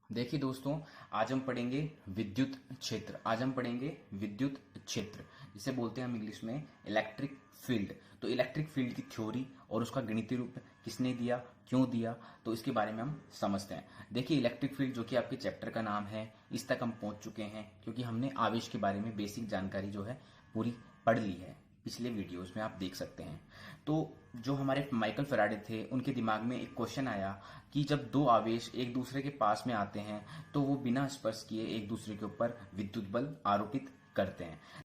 देखिए दोस्तों, आज हम पढ़ेंगे विद्युत क्षेत्र। आज हम पढ़ेंगे विद्युत क्षेत्र, जिसे बोलते हैं हम इंग्लिश में इलेक्ट्रिक फील्ड। तो इलेक्ट्रिक फील्ड की थ्योरी और उसका गणितीय रूप किसने दिया, क्यों दिया, तो इसके बारे में हम समझते हैं। देखिए, इलेक्ट्रिक फील्ड जो कि आपके चैप्टर का नाम है, इस तक हम पहुंच चुके हैं क्योंकि हमने आवेश के बारे में बेसिक जानकारी जो है पूरी पढ़ ली है। पिछले वीडियोस में आप देख सकते हैं। तो जो हमारे माइकल फैराडे थे, उनके दिमाग में एक क्वेश्चन आया कि जब दो आवेश एक दूसरे के पास में आते हैं तो वो बिना स्पर्श किए एक दूसरे के ऊपर विद्युत बल आरोपित करते हैं।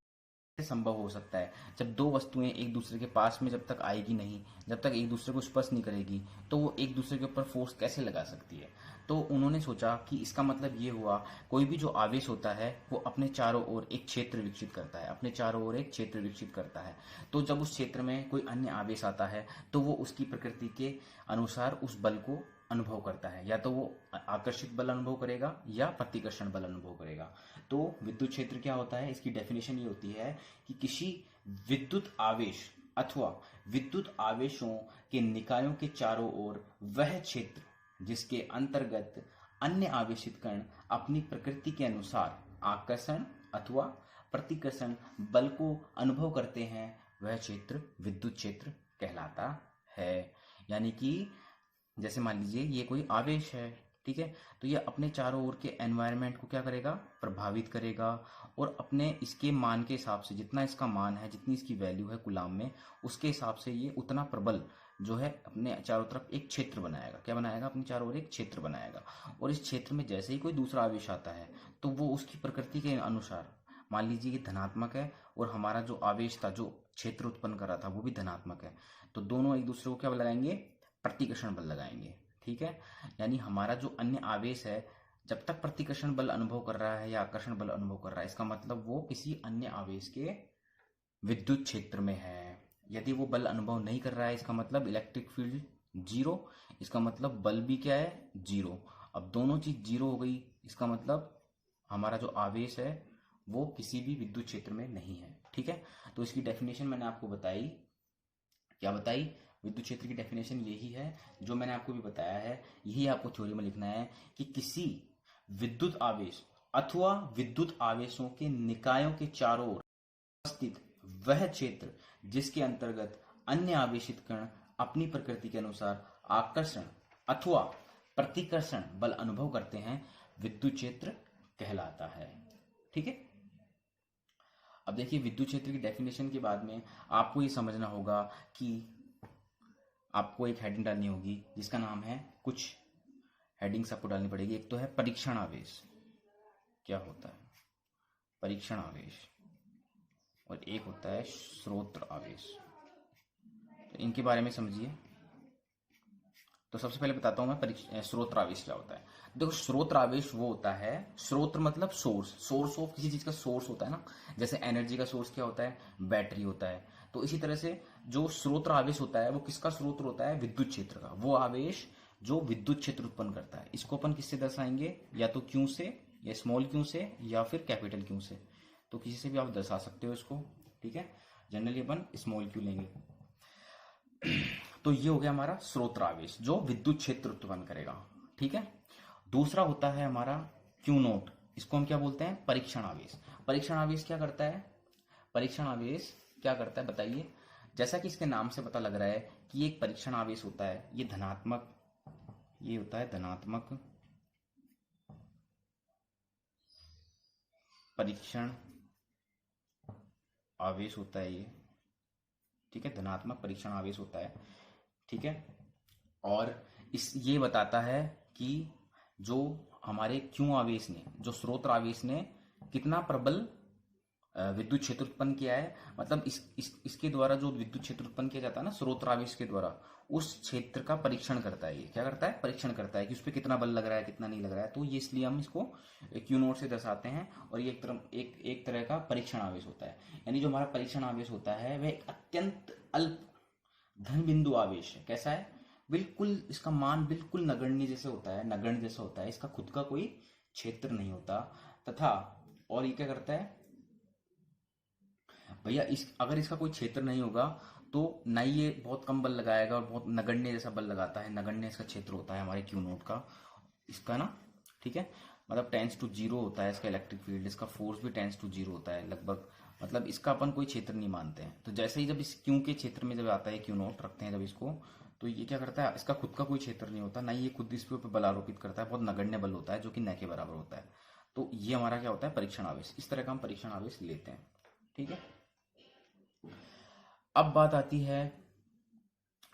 संभव हो सकता है जब दो वस्तुएं एक दूसरे के पास में जब तक आएगी नहीं, जब तक एक दूसरे को स्पर्श नहीं करेगी, तो वो एक दूसरे के ऊपर फोर्स कैसे लगा सकती है। तो उन्होंने सोचा कि इसका मतलब ये हुआ, कोई भी जो आवेश होता है वो अपने चारों ओर एक क्षेत्र विकसित करता है, अपने चारों ओर एक क्षेत्र विकसित करता है। तो जब उस क्षेत्र में कोई अन्य आवेश आता है तो वो उसकी प्रकृति के अनुसार उस बल को अनुभव करता है, या तो वो आकर्षित बल अनुभव करेगा या प्रतिकर्षण बल अनुभव करेगा। तो विद्युत क्षेत्र क्या होता है, इसकी डेफिनेशन ये होती है कि किसी विद्युत आवेश अथवा विद्युत आवेशों के निकायों के चारों ओर वह क्षेत्र जिसके अंतर्गत अन्य आवेशित कण अपनी प्रकृति के अनुसार आकर्षण अथवा प्रतिकर्षण बल को अनुभव करते हैं, वह क्षेत्र विद्युत क्षेत्र कहलाता है। यानी कि जैसे मान लीजिए ये कोई आवेश है, ठीक है, तो ये अपने चारों ओर के एनवायरनमेंट को क्या करेगा, प्रभावित करेगा, और अपने इसके मान के हिसाब से, जितना इसका मान है, जितनी इसकी वैल्यू है कूलाम में, उसके हिसाब से ये उतना प्रबल जो है अपने चारों तरफ एक क्षेत्र बनाएगा। क्या बनाएगा, अपने चारों ओर एक क्षेत्र बनाएगा। और इस क्षेत्र में जैसे ही कोई दूसरा आवेश आता है तो वो उसकी प्रकृति के अनुसार, मान लीजिए ये धनात्मक है और हमारा जो आवेश था, जो क्षेत्र उत्पन्न कर रहा था, वो भी धनात्मक है, तो दोनों एक दूसरे को क्या लगाएंगे, प्रतिकर्षण बल लगाएंगे। ठीक है, यानी हमारा जो अन्य आवेश है जब तक प्रतिकर्षण बल अनुभव कर रहा है या आकर्षण बल अनुभव कर रहा है, इसका मतलब वो किसी अन्य आवेश के विद्युत क्षेत्र में है। यदि वो बल अनुभव नहीं कर रहा है, इसका मतलब इलेक्ट्रिक फील्ड जीरो, इसका मतलब बल भी क्या है, जीरो। अब दोनों चीज जीरो हो गई, इसका मतलब हमारा जो आवेश है वो किसी भी विद्युत क्षेत्र में नहीं है। ठीक है, तो इसकी डेफिनेशन मैंने आपको बताई। क्या बताई, विद्युत क्षेत्र की डेफिनेशन यही है जो मैंने आपको भी बताया है। यही आपको थ्योरी में लिखना है कि किसी विद्युत आवेश अथवा विद्युत आवेशों के निकायों के चारों ओर स्थित वह क्षेत्र जिसके अंतर्गत अन्य आवेशित कण अपनी प्रकृति के अनुसार आकर्षण अथवा प्रतिकर्षण बल अनुभव करते हैं, विद्युत क्षेत्र कहलाता है। ठीक है, अब देखिए, विद्युत क्षेत्र की डेफिनेशन के बाद में आपको ये समझना होगा कि आपको एक हेडिंग डालनी होगी जिसका नाम है, कुछ हेडिंग्स आपको डालनी पड़ेगी। एक तो है परीक्षण आवेश, क्या होता है परीक्षण आवेश, और एक होता है स्रोत आवेश। तो इनके बारे में समझिए। तो सबसे पहले बताता हूं मैं स्रोत आवेश क्या होता है। देखो, स्रोत आवेश वो होता है, स्रोत मतलब सोर्स, सोर्स ऑफ किसी चीज का सोर्स होता है ना। जैसे एनर्जी का सोर्स क्या होता है, बैटरी होता है। तो इसी तरह से जो स्रोत आवेश होता है वो किसका स्रोत होता है, विद्युत क्षेत्र का। वो आवेश जो विद्युत क्षेत्र उत्पन्न करता है, इसको अपन किससे दर्शाएंगे, या तो क्यू से, या स्मॉल क्यू से, या फिर कैपिटल क्यू से। तो किसी से भी आप दर्शा सकते हो इसको। ठीक है, जनरली अपन स्मॉल क्यू लेंगे। तो ये हो गया हमारा स्रोत आवेश जो विद्युत क्षेत्र उत्पन्न करेगा। ठीक है, दूसरा होता है हमारा क्यू नोट, इसको हम क्या बोलते हैं, परीक्षण आवेश। परीक्षण आवेश क्या करता है, परीक्षण आवेश क्या करता है बताइए। जैसा कि इसके नाम से पता लग रहा है कि ये एक परीक्षण आवेश होता है, ये धनात्मक, ये होता है धनात्मक परीक्षण आवेश होता है ये। ठीक है, धनात्मक परीक्षण आवेश होता है। ठीक है, और इस ये बताता है कि जो हमारे क्यू आवेश ने, जो स्रोत आवेश ने कितना प्रबल विद्युत क्षेत्र उत्पन्न किया है। मतलब इसके द्वारा जो विद्युत क्षेत्र उत्पन्न किया जाता है ना स्रोत आवेश के द्वारा, उस क्षेत्र का परीक्षण करता है। ये क्या करता है, परीक्षण करता है कि उस पर कितना बल लग रहा है, कितना नहीं लग रहा है। तो ये इसलिए हम इसको क्यू नोट से दर्शाते हैं। और ये एक तरह का परीक्षण आवेश होता है। यानी जो हमारा परीक्षण आवेश होता है वह एक अत्यंत अल्प धन बिंदु आवेश है। कैसा है, बिल्कुल इसका मान बिल्कुल नगण्य जैसे होता है, नगण्य जैसा होता है। इसका खुद का कोई क्षेत्र नहीं होता। तथा और ये क्या करता है भैया, अगर इसका कोई क्षेत्र नहीं होगा तो ना ही ये बहुत कम बल लगाएगा और बहुत नगण्य जैसा बल लगाता है। नगण्य इसका क्षेत्र होता है हमारे क्यू नोट का, इसका ना ठीक है, मतलब टेंस टू जीरो होता है इसका इलेक्ट्रिक फील्ड, इसका फोर्स भी टेंस टू जीरो होता है लगभग, मतलब इसका अपन कोई क्षेत्र नहीं मानते हैं। तो जैसे ही जब इस क्यू के क्षेत्र में जब आता है, क्यू नोट रखते हैं जब इसको, तो ये क्या करता है, इसका खुद का कोई क्षेत्र नहीं होता, ना ये खुद इस पे बल आरोपित करता है, बहुत नगण्य बल होता है जो कि न के बराबर होता है। तो ये हमारा क्या होता है, परीक्षण आवेश। इस तरह का हम परीक्षण आवेश लेते हैं। ठीक है, अब बात आती है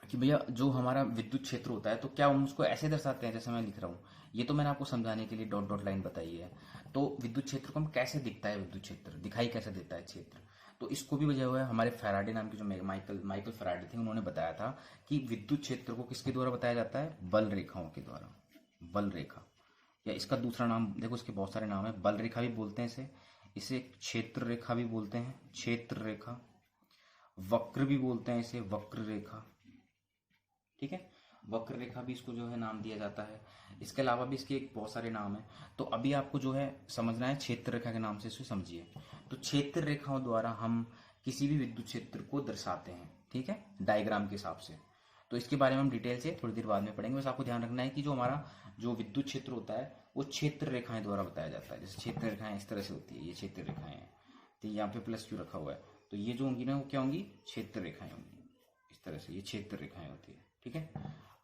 कि भैया जो हमारा विद्युत क्षेत्र होता है तो क्या हम उसको ऐसे दर्शाते हैं जैसे मैं लिख रहा हूँ। ये तो मैंने आपको समझाने के लिए डॉट डॉट लाइन बताई है। तो विद्युत क्षेत्र को हम कैसे दिखता है, विद्युत क्षेत्र दिखाई कैसे देता है क्षेत्र, तो इसको भी वजह हुआ है हमारे फैराडे नाम के जो माइकल माइकल फैराडे थे, उन्होंने बताया था कि विद्युत क्षेत्र को किसके द्वारा बताया जाता है, बल रेखाओं के द्वारा। बल रेखा, या इसका दूसरा नाम देखो, इसके बहुत सारे नाम है, बल रेखा भी बोलते हैं इसे, इसे क्षेत्र रेखा भी बोलते हैं, क्षेत्र रेखा, वक्र भी बोलते हैं इसे, वक्र रेखा। ठीक है, वक्र रेखा भी इसको जो है नाम दिया जाता है। इसके अलावा भी इसके बहुत सारे नाम हैं। तो अभी आपको जो है समझना है क्षेत्र रेखा के नाम से इसे समझिए। तो क्षेत्र रेखाओं द्वारा हम किसी भी विद्युत क्षेत्र को दर्शाते हैं, ठीक है, डायग्राम के हिसाब से। तो इसके बारे में हम डिटेल से थोड़ी देर बाद में पढ़ेंगे। बस आपको ध्यान रखना है कि जो हमारा जो विद्युत क्षेत्र होता है वो क्षेत्र रेखाएं द्वारा बताया जाता है। जैसे क्षेत्र रेखाएं इस तरह से होती है, ये क्षेत्र रेखाएं हैं, तो यहाँ पे प्लस क्यू रखा हुआ है, तो ये जो होंगी ना वो क्या होंगी, क्षेत्र रेखाएं होंगी। इस तरह से ये क्षेत्र रेखाएं होती है। ठीक है,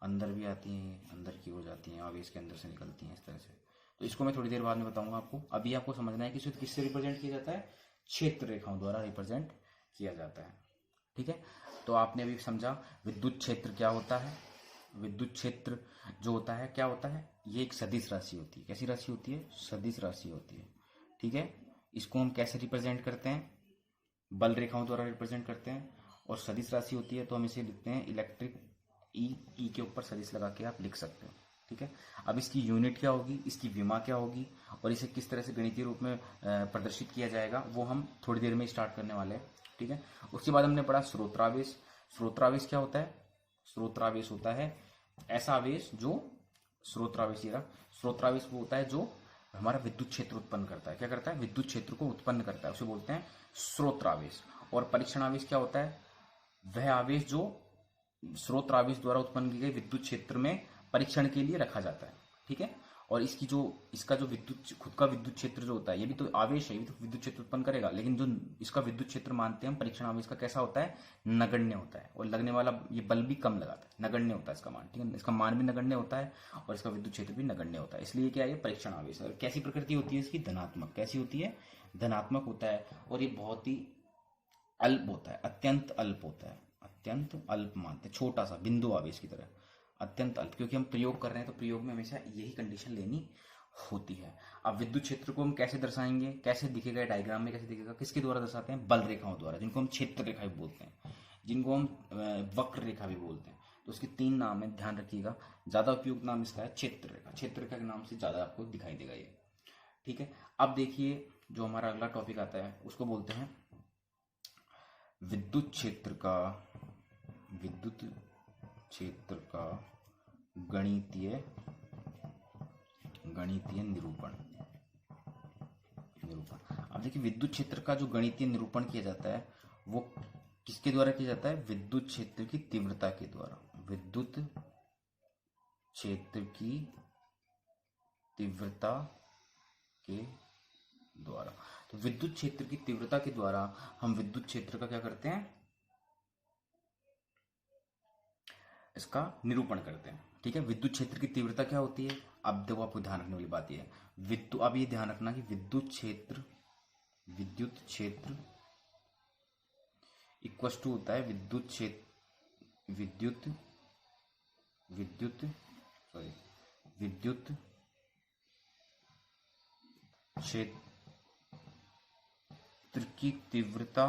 अंदर भी आती हैं, अंदर की हो जाती हैं, आवेश के अंदर से निकलती हैं इस तरह से। तो इसको मैं थोड़ी देर बाद में बताऊंगा आपको। अभी आपको समझना है कि इसे किससे रिप्रेजेंट किया जाता है, क्षेत्र रेखाओं द्वारा रिप्रेजेंट किया जाता है। ठीक है, तो आपने अभी समझा विद्युत क्षेत्र क्या होता है। विद्युत क्षेत्र जो होता है क्या होता है, ये एक सदिश राशि होती है। कैसी राशि होती है, सदिश राशि होती है। ठीक है, इसको हम कैसे रिप्रेजेंट करते हैं, बल रेखाओं द्वारा रिप्रेजेंट करते हैं। और सदिश राशि होती है तो हम इसे लिखते हैं इलेक्ट्रिक ई के ऊपर सदिश लगा के आप लिख सकते हो। ठीक है, अब इसकी यूनिट क्या होगी, इसकी विमा क्या होगी, और इसे किस तरह से गणितीय रूप में प्रदर्शित किया जाएगा, वो हम थोड़ी देर में स्टार्ट करने वाले हैं। ठीक है, उसके बाद हमने पढ़ा स्रोत्रावेश। स्रोत्रावेश क्या होता है, स्रोत्रावेश होता है ऐसा आवेश जो, स्रोत्रावेश ये रहा, स्रोत्रावेश वो होता है जो हमारा विद्युत क्षेत्र उत्पन्न करता है। क्या करता है, विद्युत क्षेत्र को उत्पन्न करता है, उसे बोलते हैं स्रोत्रावेश। और परीक्षण आवेश क्या होता है, वह आवेश जो स्रोत आवेश द्वारा उत्पन्न की गई विद्युत क्षेत्र में परीक्षण के लिए रखा जाता है। ठीक है, और इसका जो विद्युत खुद का विद्युत क्षेत्र जो होता है, ये भी तो आवेश है, ये भी तो विद्युत क्षेत्र उत्पन्न करेगा, लेकिन जो इसका विद्युत क्षेत्र मानते हैं हम परीक्षण आवेश का, कैसा होता है, नगण्य होता है, और लगने वाला ये बल भी कम लगाता है, नगण्य होता है इसका मान। ठीक है, इसका मान भी नगण्य होता है और इसका विद्युत क्षेत्र भी नगण्य होता है, इसलिए क्या है, ये परीक्षण आवेश है। और कैसी प्रकृति होती है इसकी, धनात्मक। कैसी होती है, धनात्मक होता है, और ये बहुत ही अल्प होता है, अत्यंत अल्प होता है, अत्यंत अल्प मानते हैं, छोटा सा बिंदु आवेश की तरह, अत्यंत अल्प, क्योंकि हम प्रयोग कर रहे हैं तो प्रयोग में हमेशा यही कंडीशन लेनी होती है। अब विद्युत क्षेत्र को हम कैसे दर्शाएंगे, कैसे दिखेगा डायग्राम में, कैसे दिखेगा, किसके द्वारा दर्शाते हैं, बल रेखाओं द्वारा, जिनको हम क्षेत्र रेखा भी बोलते हैं, जिनको हम वक्र रेखा भी बोलते हैं। तो उसके 3 नाम है, ध्यान रखिएगा। ज्यादा उपयुक्त नाम इसका है क्षेत्र रेखा। क्षेत्र रेखा के नाम से ज्यादा आपको दिखाई देगा ये। ठीक है, अब देखिए जो हमारा अगला टॉपिक आता है उसको बोलते हैं विद्युत क्षेत्र का, विद्युत क्षेत्र का गणितीय निरूपण। अब देखिए विद्युत क्षेत्र का जो गणितीय निरूपण किया जाता है वो किसके द्वारा किया जाता है, विद्युत क्षेत्र की तीव्रता के द्वारा। विद्युत क्षेत्र की तीव्रता के द्वारा। तो विद्युत क्षेत्र की तीव्रता के द्वारा हम विद्युत क्षेत्र का क्या करते हैं, इसका निरूपण करते हैं। ठीक है, विद्युत क्षेत्र की तीव्रता क्या होती है, अब देखो आपको ध्यान रखने वाली बात यह है, अब ये ध्यान रखना कि विद्युत क्षेत्र इक्वल टू होता है विद्युत क्षेत्र, विद्युत क्षेत्र की तीव्रता,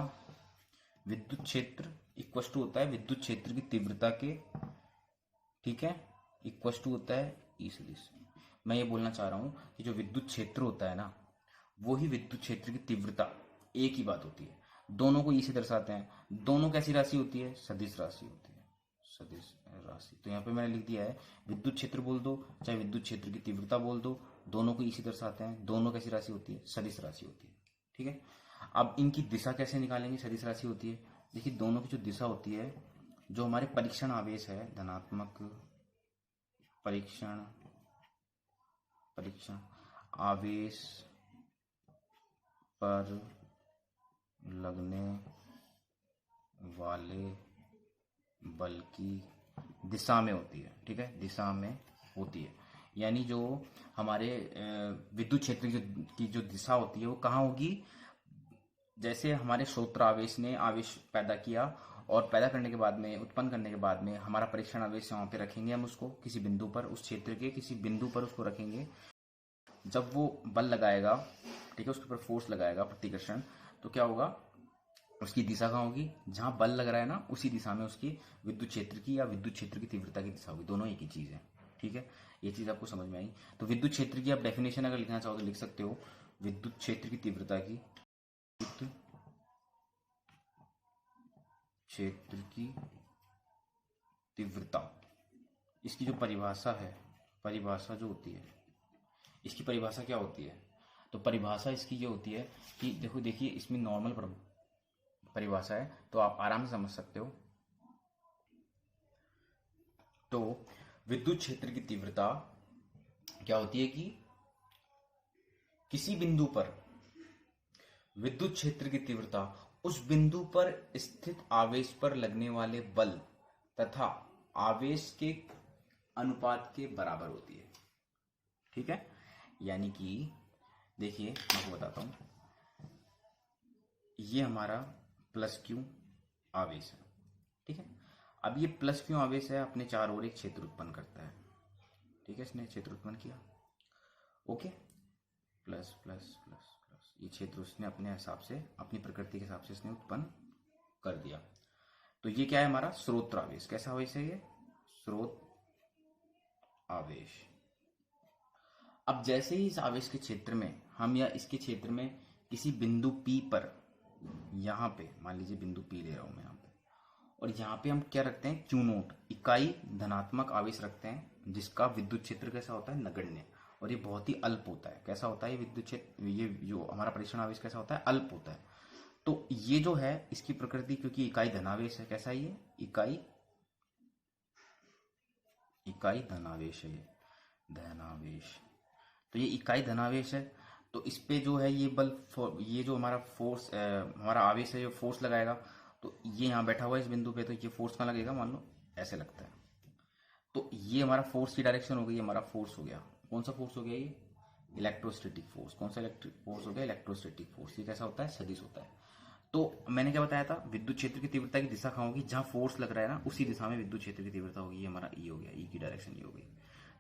विद्युत क्षेत्र इक्वल टू होता है विद्युत क्षेत्र की तीव्रता के, ठीक है, इक्वल टू होता है ई सदिश। मैं ये बोलना चाह रहा हूं कि जो विद्युत क्षेत्र होता है ना, वो ही विद्युत क्षेत्र की तीव्रता, एक ही बात होती है, दोनों को ई से दर्शाते हैं। दोनों कैसी राशि होती है, सदिश राशि होती है, सदिश राशि। तो यहाँ पे मैंने लिख दिया है विद्युत क्षेत्र बोल दो चाहे विद्युत क्षेत्र की तीव्रता बोल दो, दोनों को ई से दर्शाते हैं। दोनों कैसी राशि होती है, सदिश राशि होती है। ठीक है, अब इनकी दिशा कैसे निकालेंगे, सदिश राशि होती है, देखिए दोनों की जो दिशा होती है, जो हमारे परीक्षण आवेश है, धनात्मक परीक्षण परीक्षण आवेश पर लगने वाले बल की दिशा में होती है। ठीक है, दिशा में होती है, यानी जो हमारे विद्युत क्षेत्र की जो दिशा होती है वो कहाँ होगी। जैसे हमारे स्रोत आवेश ने आवेश पैदा किया और पैदा करने के बाद में, उत्पन्न करने के बाद में हमारा परीक्षण आवेश वहाँ पे रखेंगे हम उसको किसी बिंदु पर, उस क्षेत्र के किसी बिंदु पर उसको रखेंगे। जब वो बल लगाएगा, ठीक है, उसके ऊपर फोर्स लगाएगा प्रतिकर्षण, तो क्या होगा, उसकी दिशा कहाँ होगी, जहाँ बल लग रहा है ना उसी दिशा में उसकी विद्युत क्षेत्र की या विद्युत क्षेत्र की तीव्रता की दिशा होगी। दोनों एक ही चीज़ है। ठीक है, ये चीज़ आपको समझ में आई। तो विद्युत क्षेत्र की आप डेफिनेशन अगर लिखना चाहो तो लिख सकते हो, विद्युत क्षेत्र की तीव्रता की, विद्युत क्षेत्र की तीव्रता, इसकी जो परिभाषा है, परिभाषा जो होती है, इसकी परिभाषा क्या होती है, तो परिभाषा इसकी ये होती है कि देखो, देखिए इसमें नॉर्मल परिभाषा है तो आप आराम से समझ सकते हो। तो विद्युत क्षेत्र की तीव्रता क्या होती है कि किसी बिंदु पर विद्युत क्षेत्र की तीव्रता उस बिंदु पर स्थित आवेश पर लगने वाले बल तथा आवेश के अनुपात के बराबर होती है। ठीक है, यानी कि देखिए मैं आपको बताता हूं, ये हमारा प्लस क्यू आवेश है। ठीक है, अब ये प्लस क्यू आवेश है, अपने चारों ओर एक क्षेत्र उत्पन्न करता है। ठीक है, इसने क्षेत्र उत्पन्न किया, okay, plus plus plus plus, ये क्षेत्र उसने अपने हिसाब से, अपनी प्रकृति के हिसाब से इसने उत्पन्न कर दिया। तो ये क्या है, हमारा स्रोत आवेश। कैसा आवेश है ये, स्रोत आवेश। अब जैसे ही इस आवेश के क्षेत्र में हम, या इसके क्षेत्र में किसी बिंदु P पर, यहाँ पे मान लीजिए बिंदु P ले रहा हूं मैं यहाँ पे, और यहाँ पे हम क्या रखते हैं, Q नोट, इकाई धनात्मक आवेश रखते हैं, जिसका विद्युत क्षेत्र कैसा होता है, नगण्य, और ये बहुत ही अल्प होता है। कैसा होता है ये विद्युत क्षेत्र, ये जो हमारा परीक्षण आवेश कैसा होता है, अल्प होता है। तो ये जो है इसकी प्रकृति, क्योंकि इकाई धनावेश है, कैसा है ये, इकाई धनावेश है, ये धनावेश। तो ये इकाई धनावेश है, तो इस पे जो है ये बल, ये जो हमारा फोर्स, हमारा आवेश है, जो फोर्स लगाएगा, तो ये यहाँ बैठा हुआ है इस बिंदु पे, तो ये फोर्स कहाँ लगेगा, मान लो ऐसे लगता है। तो ये हमारा फोर्स की डायरेक्शन हो गई, हमारा फोर्स हो गया, कौन सा फोर्स हो गया ये, इलेक्ट्रोस्टैटिक फोर्स। कौन सा इलेक्ट्रिक फोर्स हो गया, इलेक्ट्रोस्टैटिक फोर्स। ये कैसा होता है, सदिश होता है। तो मैंने क्या बताया था, विद्युत क्षेत्र की तीव्रता की दिशा कहाँ होगी, जहां फोर्स लग रहा है ना उसी दिशा में विद्युत क्षेत्र की तीव्रता होगी। ये हमारा ई हो गया, ई की डायरेक्शन ये हो गई।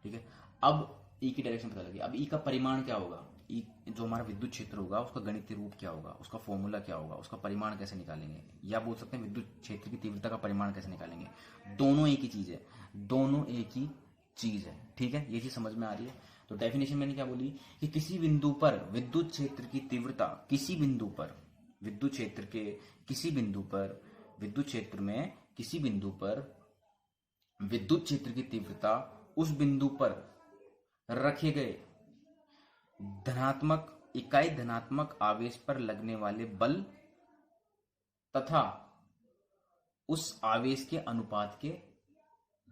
ठीक है, अब ई की डायरेक्शन पता लगी। अब ई का परिमाण क्या होगा, ई जो हमारा विद्युत क्षेत्र होगा उसका गणितीय रूप क्या होगा, उसका फॉर्मूला क्या होगा, उसका परिमाण कैसे निकालेंगे, या बोल सकते हैं विद्युत क्षेत्र की तीव्रता का परिमाण कैसे निकालेंगे। दोनों एक ही चीज है, दोनों एक ही चीज है। ठीक है, ये चीज समझ में आ रही है। तो डेफिनेशन मैंने क्या बोली कि किसी बिंदु पर विद्युत क्षेत्र की तीव्रता, किसी बिंदु पर विद्युत क्षेत्र के किसी बिंदु पर, विद्युत क्षेत्र में किसी बिंदु पर विद्युत क्षेत्र की तीव्रता उस बिंदु पर रखे गए धनात्मक, इकाई धनात्मक आवेश पर लगने वाले बल तथा उस आवेश के अनुपात के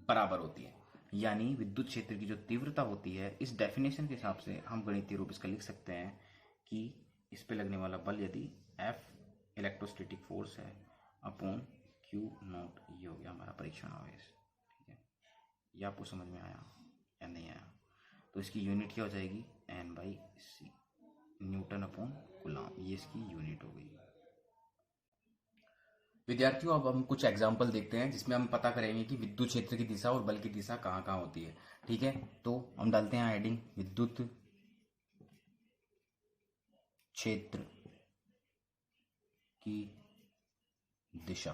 बराबर होती है। यानी विद्युत क्षेत्र की जो तीव्रता होती है, इस डेफिनेशन के हिसाब से हम गणितीय रूप इसका लिख सकते हैं कि इस पे लगने वाला बल यदि F इलेक्ट्रोस्टैटिक फोर्स है अपॉन Q नॉट, ये हो गया हमारा परीक्षण आवेश। ठीक है, ये आपको समझ में आया या नहीं आया। तो इसकी यूनिट क्या हो जाएगी, N/c, न्यूटन अपॉन कूलम, ये इसकी यूनिट हो गई। विद्यार्थियों, अब हम कुछ एग्जाम्पल देखते हैं जिसमें हम पता करेंगे कि विद्युत क्षेत्र की दिशा और बल की दिशा कहाँ कहाँ होती है। ठीक है, तो हम डालते हैं हेडिंग, विद्युत क्षेत्र की दिशा।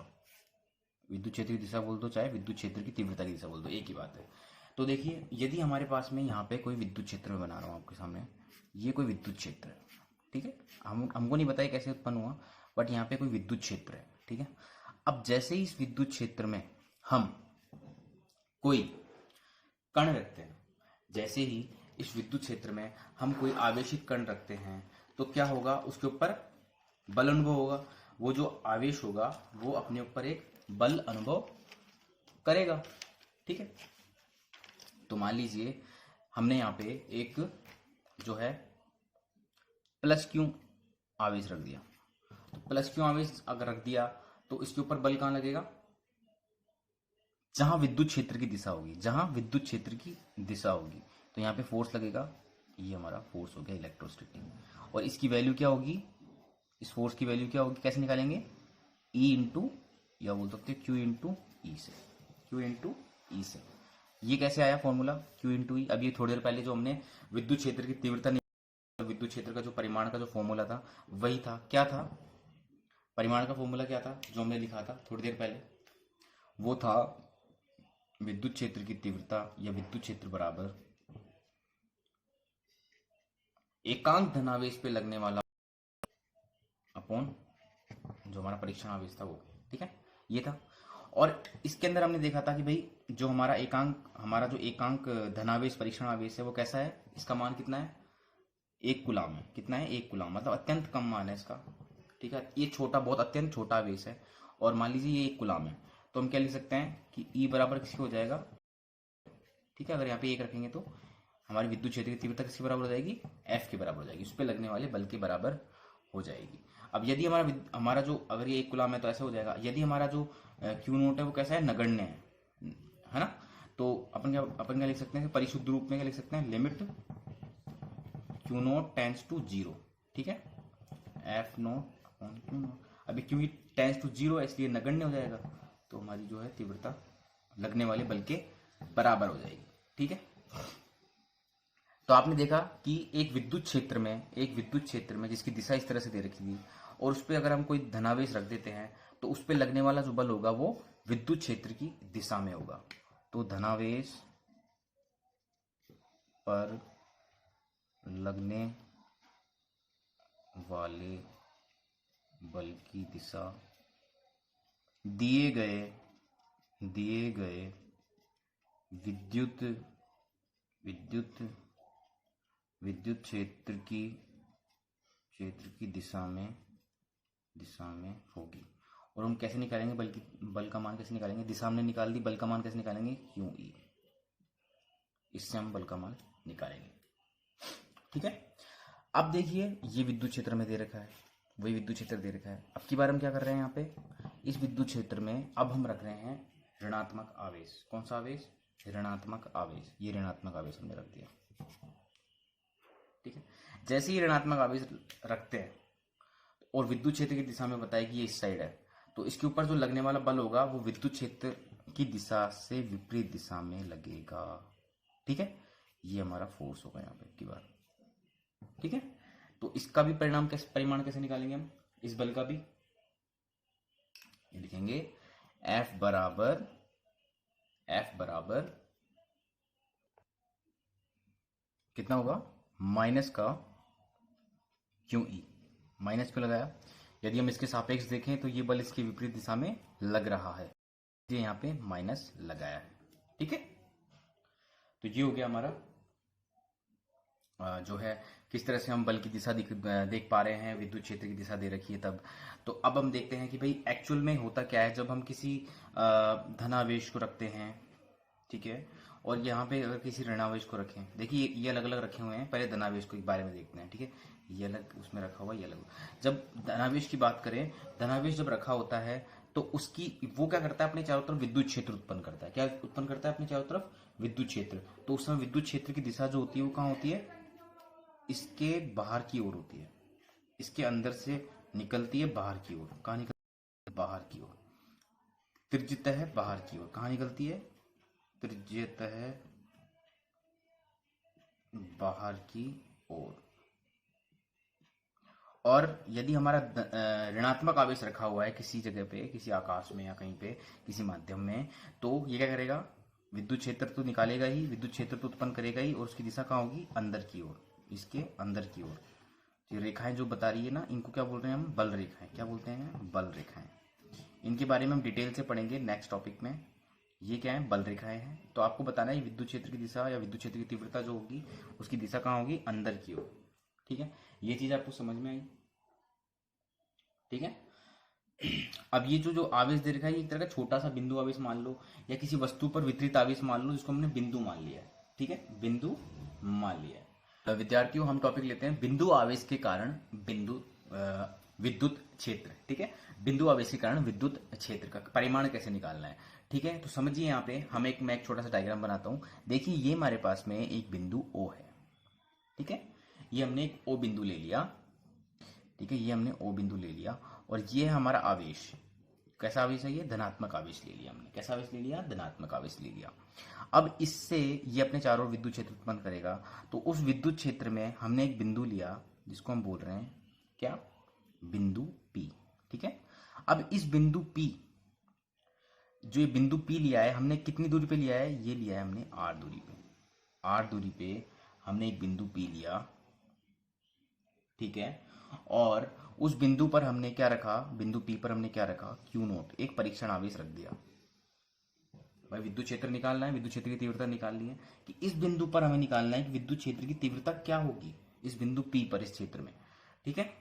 विद्युत क्षेत्र की दिशा बोल दो, चाहे विद्युत क्षेत्र की तीव्रता की दिशा बोल दो, एक ही बात है। तो देखिए, यदि हमारे पास में यहाँ पे कोई विद्युत क्षेत्र में बना रहा हूँ आपके सामने, ये कोई विद्युत क्षेत्र है। ठीक है, हमको नहीं पता है कैसे उत्पन्न हुआ, बट यहाँ पे कोई विद्युत क्षेत्र है। ठीक है, अब जैसे ही इस विद्युत क्षेत्र में हम कोई कण रखते हैं, जैसे ही इस विद्युत क्षेत्र में हम कोई आवेशित कण रखते हैं, तो क्या होगा, उसके ऊपर बल अनुभव होगा। वो जो आवेश होगा वो अपने ऊपर एक बल अनुभव करेगा। ठीक है, तो मान लीजिए हमने यहाँ पे एक जो है प्लस क्यू आवेश रख दिया, तो प्लस क्यू आवेश अगर रख दिया तो इसके ऊपर बल कहाँ लगेगा, जहां विद्युत क्षेत्र की दिशा होगी, जहां विद्युत क्षेत्र की दिशा होगी, तो यहाँ पे फोर्स लगेगा। ये हमारा फोर्स हो गया इलेक्ट्रोस्टैटिक। और इसकी वैल्यू क्या होगी, इस फोर्स की वैल्यू क्या होगी, कैसे निकालेंगे, ई इंटू, या बोल सकते क्यू इंटू ई से, क्यू इंटू ई से। ये कैसे आया फॉर्मूला, क्यू इंटू ई। अब ये थोड़ी देर पहले जो हमने विद्युत क्षेत्र की तीव्रता, विद्युत क्षेत्र का जो परिमाण का जो फॉर्मूला था वही था, क्या था परिमाण का फॉर्मूला, क्या था जो हमने लिखा था थोड़ी देर पहले, वो था विद्युत क्षेत्र की तीव्रता या विद्युत क्षेत्र बराबर एकांक धनावेश पे लगने वाला अपॉन जो हमारा परीक्षण आवेश था वो, ठीक है, ये था। और इसके अंदर हमने देखा था कि भाई जो हमारा जो एकांक धनावेश परीक्षण आवेश है वो कैसा है, इसका मान कितना है, 1 कूलाम है। कितना है, 1 कूलाम, मतलब अत्यंत कम मान है इसका, ठीक है। ये छोटा, बहुत अत्यंत छोटा आवेश है, और मान लीजिए ये 1 कूलाम है, तो हम क्या लिख सकते हैं कि E बराबर किसके हो जाएगा, ठीक है। अगर यहाँ पे 1 रखेंगे तो हमारी विद्युत क्षेत्र की तीव्रता किसके बराबर हो जाएगी, F के बराबर हो जाएगी, उस पर लगने वाले बल के बराबर हो जाएगी। अब यदि हमारा जो, अगर ये 1 कूलाम है तो ऐसे हो जाएगा। यदि हमारा जो क्यू नोट है वो कैसा है, नगण्य है ना, तो अपन क्या लिख सकते हैं, परिशुद्ध रूप में क्या लिख सकते हैं, limit Q naught tends to 0, ठीक है, F naught upon Q naught. अभी क्यू टेंस टू 0 है इसलिए नगण्य हो जाएगा, तो हमारी जो है तीव्रता लगने वाले बल के बराबर हो जाएगी, ठीक है। तो आपने देखा कि एक विद्युत क्षेत्र में जिसकी दिशा इस तरह से दे रखी थी, और उस पर अगर हम कोई धनावेश रख देते हैं तो उस पर लगने वाला जो बल होगा वो विद्युत क्षेत्र की दिशा में होगा। तो धनावेश पर लगने वाले बल की दिशा दिए गए विद्युत क्षेत्र की दिशा में होगी। और हम कैसे निकालेंगे बल का मान कैसे निकालेंगे, दिशा हमने निकाल दी, बल का मान कैसे निकालेंगे, क्यू ई, इससे हम बल का मान निकालेंगे, ठीक है। अब देखिए ये विद्युत क्षेत्र में दे रखा है, वही विद्युत क्षेत्र दे रखा है। अब की बार हम क्या कर रहे हैं, यहाँ पे इस विद्युत क्षेत्र में अब हम रख रहे हैं ऋणात्मक आवेश। कौन सा आवेश, ऋणात्मक आवेश। ये ऋणात्मक आवेश हमने रख दिया, ठीक है। जैसे ही ऋणात्मक आवेश रखते हैं और विद्युत क्षेत्र की दिशा में बताया कि ये इस साइड है, तो इसके ऊपर जो लगने वाला बल होगा वो विद्युत क्षेत्र की दिशा से विपरीत दिशा में लगेगा, ठीक है। ये हमारा फोर्स होगा यहाँ पे की बार, ठीक है। तो इसका भी परिमाण कैसे निकालेंगे हम, इस बल का भी ये लिखेंगे F बराबर कितना होगा, माइनस का क्यू ई। माइनस क्यों लगाया, यदि हम इसके सापेक्ष देखें तो ये बल इसके विपरीत दिशा में लग रहा है, ये यहाँ पे माइनस लगाया है, ठीक है। तो ये हो गया हमारा जो है किस तरह से हम बल की दिशा देख पा रहे हैं, विद्युत क्षेत्र की दिशा दे रखी है तब। तो अब हम देखते हैं कि भाई एक्चुअल में होता क्या है जब हम किसी धनावेश को रखते हैं, ठीक है, और यहाँ पे अगर किसी ऋणावेश को रखें, देखिए ये अलग अलग रखे हुए हैं, पहले धनावेश को एक बारे में देखते हैं, ठीक है। ये अलग उसमें रखा हुआ, ये अलग। जब धनावेश की बात करें, धनावेश जब रखा होता है तो वो क्या करता है, अपने चारों तरफ विद्युत क्षेत्र उत्पन्न करता है। क्या उत्पन्न करता है, अपने चारों तरफ विद्युत क्षेत्र। तो उस समय विद्युत क्षेत्र की दिशा जो होती है वो कहाँ होती है, इसके बाहर की ओर होती है, इसके अंदर से निकलती है बाहर की ओर। कहाँ निकलती है, बाहर की ओर। त्रिज्यतः बाहर की ओर। कहाँ निकलती है, त्रिज्यतः बाहर की ओर। और यदि हमारा ऋणात्मक आवेश रखा हुआ है किसी जगह पे, किसी आकाश में या कहीं पे किसी माध्यम में, तो ये क्या करेगा, विद्युत क्षेत्र तो निकालेगा ही, विद्युत क्षेत्र तो उत्पन्न करेगा ही, और उसकी दिशा कहाँ होगी, अंदर की ओर, इसके अंदर की ओर। ये रेखाएं जो बता रही है ना, इनको क्या बोल रहे हैं हम, बल रेखाएं। क्या बोलते हैं, बल रेखाएं। इनके बारे में हम डिटेल से पढ़ेंगे नेक्स्ट टॉपिक में। ये क्या है, बल रेखाएं हैं। तो आपको बताना है विद्युत क्षेत्र की दिशा या विद्युत क्षेत्र की तीव्रता जो होगी उसकी दिशा कहाँ होगी, अंदर की ओर, ठीक है। ये चीज आपको समझ में आई, ठीक है। अब ये जो आवेश दे रखा है, ये एक तरह का छोटा सा बिंदु आवेश मान लो, या किसी वस्तु पर वितरित आवेश मान लो, जिसको हमने बिंदु मान लिया है, ठीक है, बिंदु मान लिया है। विद्यार्थियों हम टॉपिक लेते हैं बिंदु आवेश के कारण विद्युत क्षेत्र। ठीक है, बिंदु आवेश के कारण विद्युत क्षेत्र का परिमाण कैसे निकालना है। ठीक है, तो समझिए यहाँ पे मैं एक छोटा सा डायग्राम बनाता हूँ। देखिए ये हमारे पास में एक बिंदु O है। ठीक है, ये हमने एक O बिंदु ले लिया। ठीक है, ये हमने O बिंदु ले लिया और ये हमारा आवेश, कैसा आवेश है, ये धनात्मक आवेश ले लिया हमने। कैसा आवेश ले लिया, धनात्मक आवेश ले लिया। अब इससे ये अपने चारों ओर विद्युत क्षेत्र उत्पन्न करेगा। तो उस विद्युत क्षेत्र में हमने एक बिंदु लिया जिसको हम बोल रहे हैं क्या, बिंदु P। ठीक है, अब इस बिंदु P, जो ये बिंदु P लिया है हमने, कितनी दूरी पे लिया है, ये लिया है हमने R दूरी पे। R दूरी पे हमने एक बिंदु P लिया। ठीक है, और उस बिंदु पर हमने क्या रखा, बिंदु P पर हमने क्या रखा, Q0, एक परीक्षण आवेश रख दिया। भाई विद्युत क्षेत्र निकालना है, विद्युत क्षेत्र की तीव्रता निकालनी है कि इस बिंदु पर हमें निकालना है कि विद्युत क्षेत्र की तीव्रता क्या होगी इस बिंदु P पर, इस क्षेत्र में। ठीक है,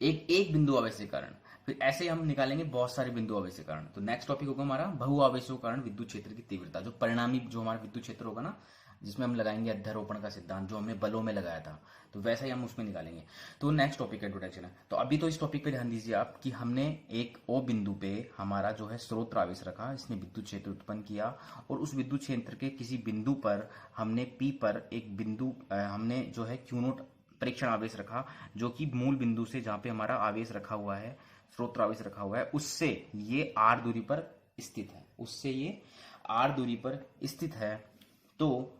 एक बिंदु आवेश के कारण। फिर ऐसे हम निकालेंगे बहुत सारे बिंदु आवेश के कारण। तो नेक्स्ट टॉपिक होगा हमारा बहु आवेशों के कारण विद्युत क्षेत्र की तीव्रता, जो परिणामी जो हमारा विद्युत क्षेत्र होगा ना, जिसमें हम लगाएंगे अध्यारोपण का सिद्धांत, जो हमने बलों में लगाया था, तो वैसा ही हम उसमें निकालेंगे। तो नेक्स्ट टॉपिक का इंट्रोडक्शन है। तो अभी तो इस टॉपिक पे ध्यान दीजिए आप कि हमने एक O बिंदु पे हमारा जो है स्रोत आवेश रखा, इसने विद्युत क्षेत्र उत्पन्न किया, और उस विद्युत क्षेत्र के किसी बिंदु पर हमने P पर एक बिंदु हमने जो है Q0 परीक्षण आवेश रखा, जो कि मूल बिंदु से, जहां पे हमारा आवेश रखा हुआ है, स्रोत आवेश रखा हुआ है, उससे ये R दूरी पर स्थित है, उससे ये R दूरी पर स्थित है। तो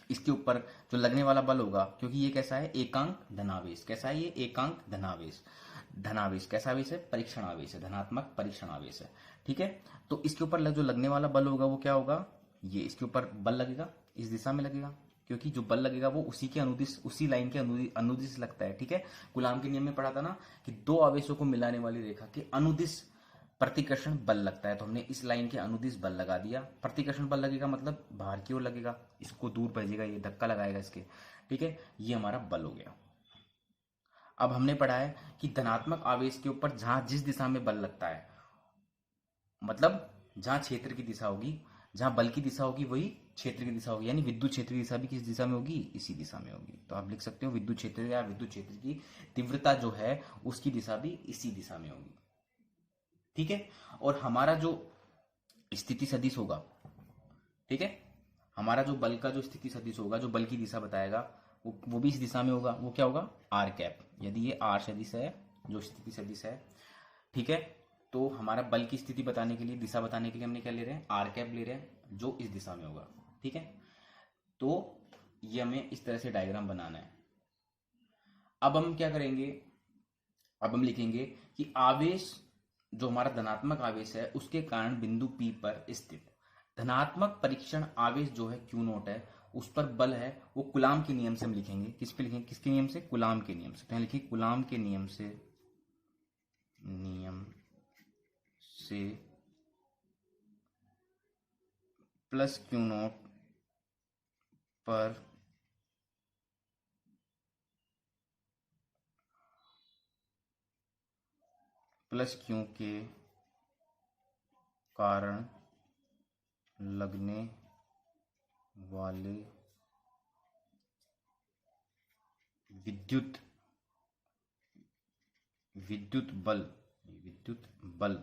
इसके ऊपर जो लगने वाला बल होगा, क्योंकि ये कैसा है, एकांक धनावेश। कैसा है ये, एकांक धनावेश। धनावेश कैसा आवेश है, परीक्षण आवेश है, धनात्मक परीक्षण आवेश है। ठीक है, तो इसके ऊपर जो लगने वाला बल होगा वो क्या होगा, ये इसके ऊपर बल लगेगा, इस दिशा में लगेगा, क्योंकि जो बल लगेगा वो उसी के अनुदिश, उसी लाइन के अनुदिश लगता है। ठीक है, कूलाम के नियम में पढ़ा था ना कि दो आवेशों को मिलाने वाली रेखा के अनुदिश प्रतिकर्षण बल लगता है। तो हमने इस लाइन के अनुदिश बल लगा दिया। प्रतिकर्षण बल लगेगा मतलब बाहर की ओर लगेगा, इसको दूर भेजेगा, ये धक्का लगाएगा इसके। ठीक है, ये हमारा बल हो गया। अब हमने पढ़ा है कि धनात्मक आवेश के ऊपर जहां जिस दिशा में बल लगता है, मतलब जहां क्षेत्र की दिशा होगी, जहां बल की दिशा होगी वही क्षेत्र की दिशा होगी, यानी विद्युत क्षेत्र की दिशा भी किस दिशा में होगी, इसी दिशा में होगी। तो आप लिख सकते हो विद्युत क्षेत्र या विद्युत क्षेत्र की तीव्रता जो है उसकी दिशा भी इसी दिशा में होगी। ठीक है, और हमारा जो स्थिति सदिश होगा, ठीक है, हमारा जो बल का जो स्थिति सदिश होगा, जो बल की दिशा बताएगा, वो भी इस दिशा में होगा। वो क्या होगा, आर कैप। यदि ये आर सदिश है, जो स्थिति सदिश है, ठीक है, तो हमारा बल की स्थिति बताने के लिए, दिशा बताने के लिए हमने क्या ले रहे हैं, आर कैप ले रहे हैं, जो इस दिशा में होगा। ठीक है, तो ये हमें इस तरह से डायग्राम बनाना है। अब हम क्या करेंगे, अब हम लिखेंगे कि आवेश जो हमारा धनात्मक आवेश है उसके कारण बिंदु P पर स्थित धनात्मक परीक्षण आवेश जो है Q0 है, उस पर बल है, वो कूलाम के नियम से हम लिखेंगे। किस पे लिखेंगे, किसके नियम से, कूलाम के नियम से। तो यहाँ लिखिए कूलाम के नियम से प्लस Q0 पर प्लस Q के कारण लगने वाले विद्युत बल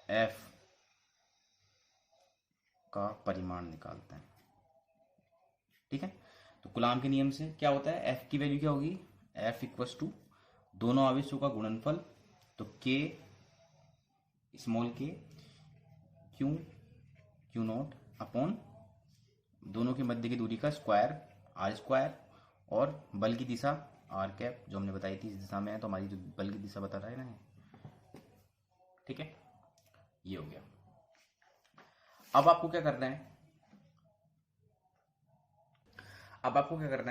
F का परिमाण निकालते हैं। ठीक है, तो कूलाम के नियम से क्या होता है, F की वैल्यू क्या होगी, F इक्वल्स टू दोनों आवेशों का गुणनफल, तो K small k Q0 upon दोनों के मध्य की दूरी का स्क्वायर R स्क्वायर, और बल की दिशा R कैप जो हमने बताई थी इस दिशा में है, तो हमारी जो बल की दिशा बता रहा है ना। ठीक है, ये हो गया। अब आपको क्या करना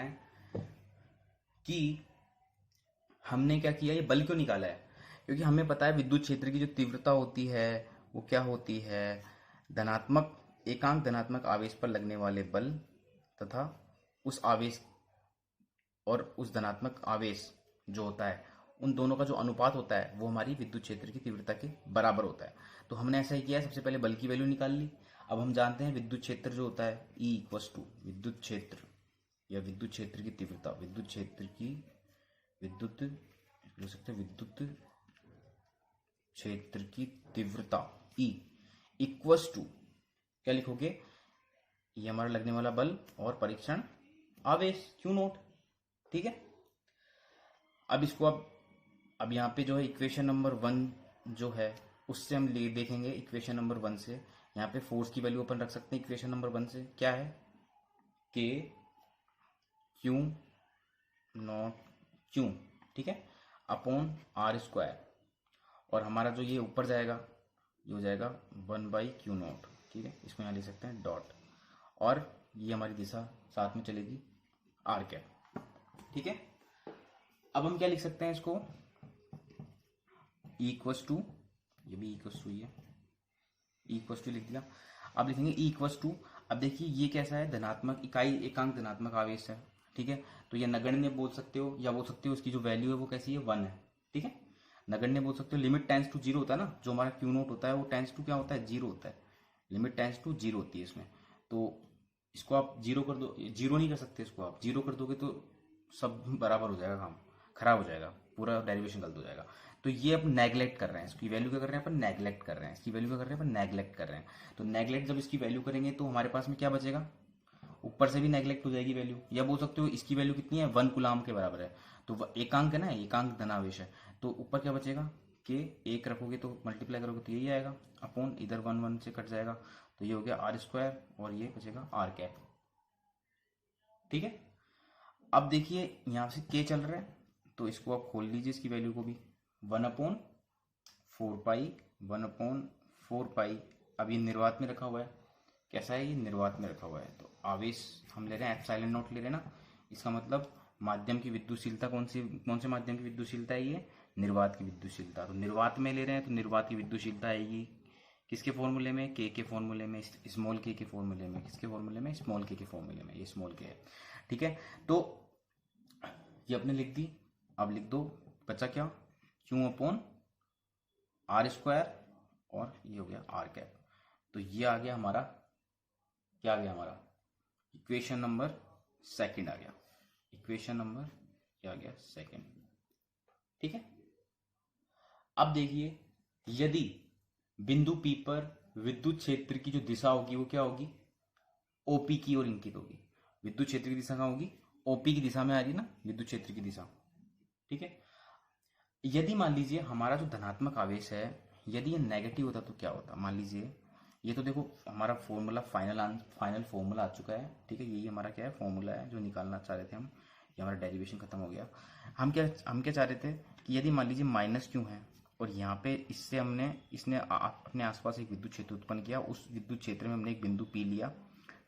है, कि हमने क्या किया, ये बल क्यों निकाला है, क्योंकि हमें पता है विद्युत क्षेत्र की जो तीव्रता होती है वो क्या होती है, धनात्मक एकांक धनात्मक आवेश पर लगने वाले बल तथा उस आवेश और उस धनात्मक आवेश जो होता है, उन दोनों का जो अनुपात होता है वो हमारी विद्युत क्षेत्र की तीव्रता के बराबर होता है। तो हमने ऐसा ही किया, सबसे पहले बल की वैल्यू निकाल ली। अब हम जानते हैं विद्युत क्षेत्र जो होता है E इक्वल्स टू विद्युत क्षेत्र या विद्युत क्षेत्र की तीव्रता, विद्युत क्षेत्र की विद्युत लिख सकते हैं विद्युत क्षेत्र की तीव्रता E इक्वस टू क्या लिखोगे, ये हमारा लगने वाला बल और परीक्षण आवेश Q नोट। ठीक है, अब इसको अब यहाँ पे जो है इक्वेशन नंबर 1 जो है उससे हम ले देखेंगे, इक्वेशन नंबर 1 से यहाँ पे फोर्स की वैल्यू अपन रख सकते हैं इक्वेशन नंबर 1 से, क्या है K Q नॉट Q, ठीक है, अपॉन R स्क्वायर, और हमारा जो ये ऊपर जाएगा ये हो जाएगा 1/Q नॉट। ठीक है, इसको यहाँ ले सकते हैं डॉट, और ये हमारी दिशा साथ में चलेगी आर कैप। ठीक है, अब हम क्या लिख सकते हैं इसको, E इक्वस टू, ये भी इक्वस टू ही है, E इक्वस टू लिख दिया। अब लिखेंगे E इक्वस टू, अब देखिए ये कैसा है, धनात्मक इकाई एकांक धनात्मक आवेश है। ठीक है, तो ये नगण्य बोल सकते हो, या बोल सकते हो उसकी जो वैल्यू है वो कैसी है 1 है। ठीक है, नगण्य बोल सकते हो, लिमिट टेंस टू 0 होता है ना, जो हमारा Q नोट होता है वो टेंस टू क्या होता है 0 होता है, लिमिट टेंस टू 0 होती है इसमें। तो इसको आप 0 कर दो, 0 नहीं कर सकते इसको, आप 0 कर दोगे तो सब बराबर हो जाएगा, काम खराब हो जाएगा, पूरा डेरिवेशन गलत हो जाएगा। तो ये अब नेगलेक्ट कर रहे हैं, इसकी वैल्यू क्या कर रहे हैं अपन, नेगलेक्ट कर रहे हैं, इसकी वैल्यू क्या कर रहे हैं अपन, नेगलेक्ट कर रहे हैं। तो नेगलेक्ट जब इसकी वैल्यू करेंगे तो हमारे पास में क्या बचेगा, ऊपर से भी नेगलेक्ट हो जाएगी वैल्यू, या बोल सकते हो इसकी वैल्यू कितनी है 1 कूलाम के बराबर है, तो एकांक है ना, एकांक धनावेश है, तो ऊपर क्या बचेगा कि 1 रखोगे तो मल्टीप्लाई करोगे तो यही आएगा, अपॉन इधर 1 1 से कट जाएगा, तो ये हो गया R स्क्वायर, और ये बचेगा R कैप। ठीक है, अब देखिए यहां से K चल रहा है, तो इसको आप खोल लीजिए, इसकी वैल्यू को भी 1/4 पाई, 1/4 पाई। अब ये निर्वात में रखा हुआ है, कैसा है ये निर्वात में रखा हुआ है, तो आवेश हम ले रहे हैं एप्सिलॉन नॉट ले रहे हैं ना, इसका मतलब माध्यम की विद्युतशीलता कौन से माध्यम की विद्युतशीलता है, ये निर्वात की विद्युतशीलता। तो निर्वात में ले रहे हैं तो निर्वात की विद्युतशीलता आएगी किसके फॉर्मूले में, K के फॉर्मूले में, स्मॉल k के फॉर्मूले में, किसके फॉर्मूले में, स्मॉल k के फॉर्मूले में, ये स्मॉल k है। ठीक है, तो ये अपने लिख दी, अब लिख दो, बचा क्या Q अपॉन R स्क्वायर, और ये हो गया R कैप। तो ये आ गया हमारा, क्या आ गया हमारा, इक्वेशन नंबर 2 आ गया, इक्वेशन नंबर क्या आ गया 2। ठीक है, अब देखिए यदि बिंदु P पर विद्युत क्षेत्र की जो दिशा होगी वो क्या होगी, OP की ओर इंकित होगी। विद्युत क्षेत्र की दिशा कहाँ होगी, OP की दिशा में आ रही ना विद्युत क्षेत्र की दिशा। ठीक है, यदि मान लीजिए हमारा जो धनात्मक आवेश है यदि ये नेगेटिव होता तो क्या होता, मान लीजिए ये तो देखो हमारा फॉर्मूला फाइनल फॉर्मूला आ चुका है। ठीक है, यही हमारा क्या है फॉर्मूला है जो निकालना चाह रहे थे हम, ये हमारा डेरिवेशन खत्म हो गया। हम क्या चाह रहे थे कि यदि मान लीजिए माइनस क्यों है, और यहाँ पे इससे इसने अपने आसपास एक विद्युत क्षेत्र उत्पन्न किया, उस विद्युत क्षेत्र में हमने एक बिंदु P लिया।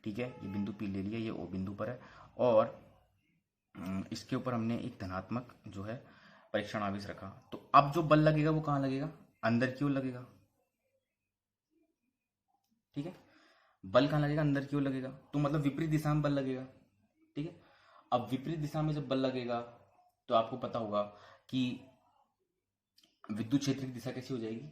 ठीक है, ये बिंदु P ले लिया, ये O बिंदु पर है, और इसके ऊपर हमने एक धनात्मक जो है परीक्षण आवेश रखा। तो अब जो बल लगेगा वो कहाँ लगेगा, अंदर की ओर लगेगा। ठीक है, बल कहाँ लगेगा, अंदर की ओर लगेगा, तो मतलब विपरीत दिशा में बल लगेगा। ठीक है, अब विपरीत दिशा में जब बल लगेगा तो आपको पता होगा कि विद्युत क्षेत्र की दिशा कैसी हो जाएगी,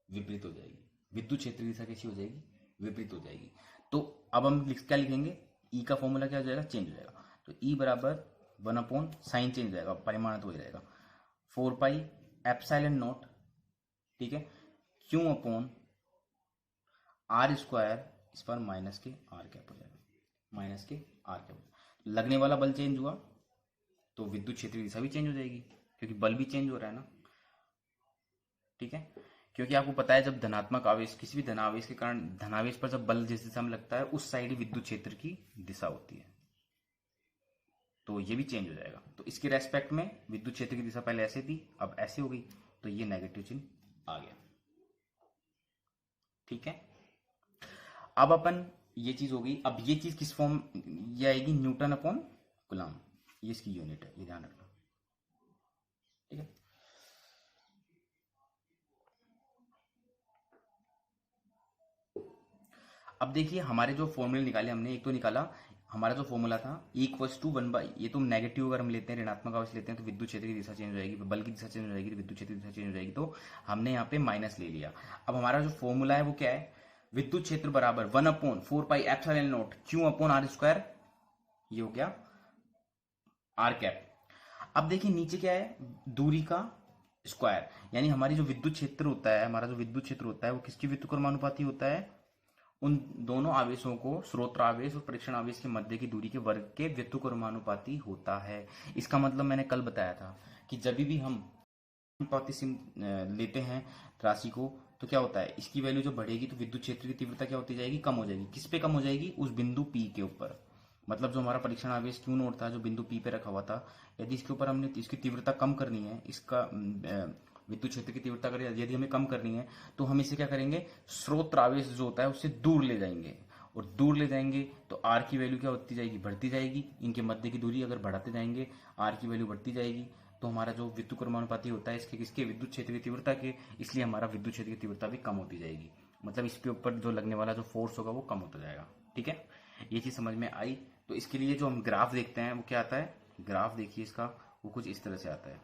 विपरीत हो जाएगी। विद्युत क्षेत्र की दिशा कैसी हो जाएगी, विपरीत हो जाएगी। तो अब हम क्या लिखेंगे, E का फॉर्मूला क्या हो जाएगा, चेंज हो जाएगा। तो E बराबर 1 साइन चेंज हो जाएगा, परिमाण तो हो जाएगा 4 पाई एप्सिलॉन नॉट, ठीक है, Q अपॉन R स्क्वायर, इस पर माइनस के R कैप हो जाएगा, माइनस के R कैप। लगने वाला बल चेंज हुआ तो विद्युत क्षेत्र की दिशा भी चेंज हो जाएगी, क्योंकि बल भी चेंज हो रहा है ना। ठीक है, क्योंकि आपको पता है जब धनात्मक आवेश, किसी भी धनावेश के कारण, धनावेश पर जब बल जिस दिशा में लगता है उस साइड ही विद्युत क्षेत्र की दिशा होती है, तो ये भी चेंज हो जाएगा। तो इसके रेस्पेक्ट में विद्युत क्षेत्र की दिशा पहले ऐसे थी, अब ऐसे हो गई, तो ये नेगेटिव चिन्ह आ गया। ठीक है, अब अपन ये चीज हो गई। अब ये चीज किस फॉर्म ये आएगी, न्यूटन अपॉन कूलम, ये इसकी यूनिट है, ये ध्यान रखना। ठीक है, अब देखिए हमारे जो फॉर्मूले निकाले हमने, एक तो निकाला हमारा जो फॉर्मूला था E=1/, ये तो नेगेटिव अगर हम लेते हैं, ऋणात्मक आवेश लेते हैं तो विद्युत क्षेत्र की दिशा चेंज हो जाएगी, बल की दिशा चेंज हो जाएगी, तो विद्युत क्षेत्र की दिशा चेंज हो जाएगी, तो हमने यहाँ पे माइनस ले लिया। अब हमारा जो फॉर्मूला है वो क्या है, विद्युत क्षेत्र बराबर 1/4 pi epsilon not Q upon R square ये हो गया आर कैप। अब देखिए नीचे क्या है, दूरी का स्क्वायर, यानी हमारी जो विद्युत क्षेत्र होता है, हमारा जो विद्युत क्षेत्र होता है वो किसकी व्युत्क्रमानुपाती होता है, उन दोनों आवेशों को, स्रोत आवेश और परीक्षण आवेश के मध्य की दूरी के वर्ग के व्युत्क्रमानुपाती होता है। इसका मतलब मैंने कल बताया था कि जब भी हम अनुपाती से लेते हैं राशि को, तो क्या होता है, इसकी वैल्यू जब बढ़ेगी तो विद्युत क्षेत्र की तीव्रता क्या होती जाएगी, कम हो जाएगी। किस पे कम हो जाएगी, उस बिंदु P के ऊपर। मतलब जो हमारा परीक्षण आवेश Q नोट था, जो बिंदु P पे रखा हुआ था, यदि इसके ऊपर हमने इसकी तीव्रता कम करनी है, इसका विद्युत क्षेत्र की तीव्रता यदि हमें कम करनी है, तो हम इसे क्या करेंगे, स्रोत आवेश जो होता है उससे दूर ले जाएंगे, और दूर ले जाएंगे तो आर की वैल्यू क्या होती जाएगी, बढ़ती जाएगी। इनके मध्य की दूरी अगर बढ़ाते जाएंगे, आर की वैल्यू बढ़ती जाएगी, तो हमारा जो व्युत्क्रमानुपाती होता है इसके किसके, विद्युत क्षेत्र की तीव्रता के, इसलिए हमारा विद्युत क्षेत्र की तीव्रता भी कम होती जाएगी। मतलब इसके ऊपर जो लगने वाला जो फोर्स होगा वो कम होता जाएगा। ठीक है, ये चीज समझ में आई। तो इसके लिए जो हम ग्राफ देखते हैं वो क्या आता है, ग्राफ देखिए इसका, वो कुछ इस तरह से आता है।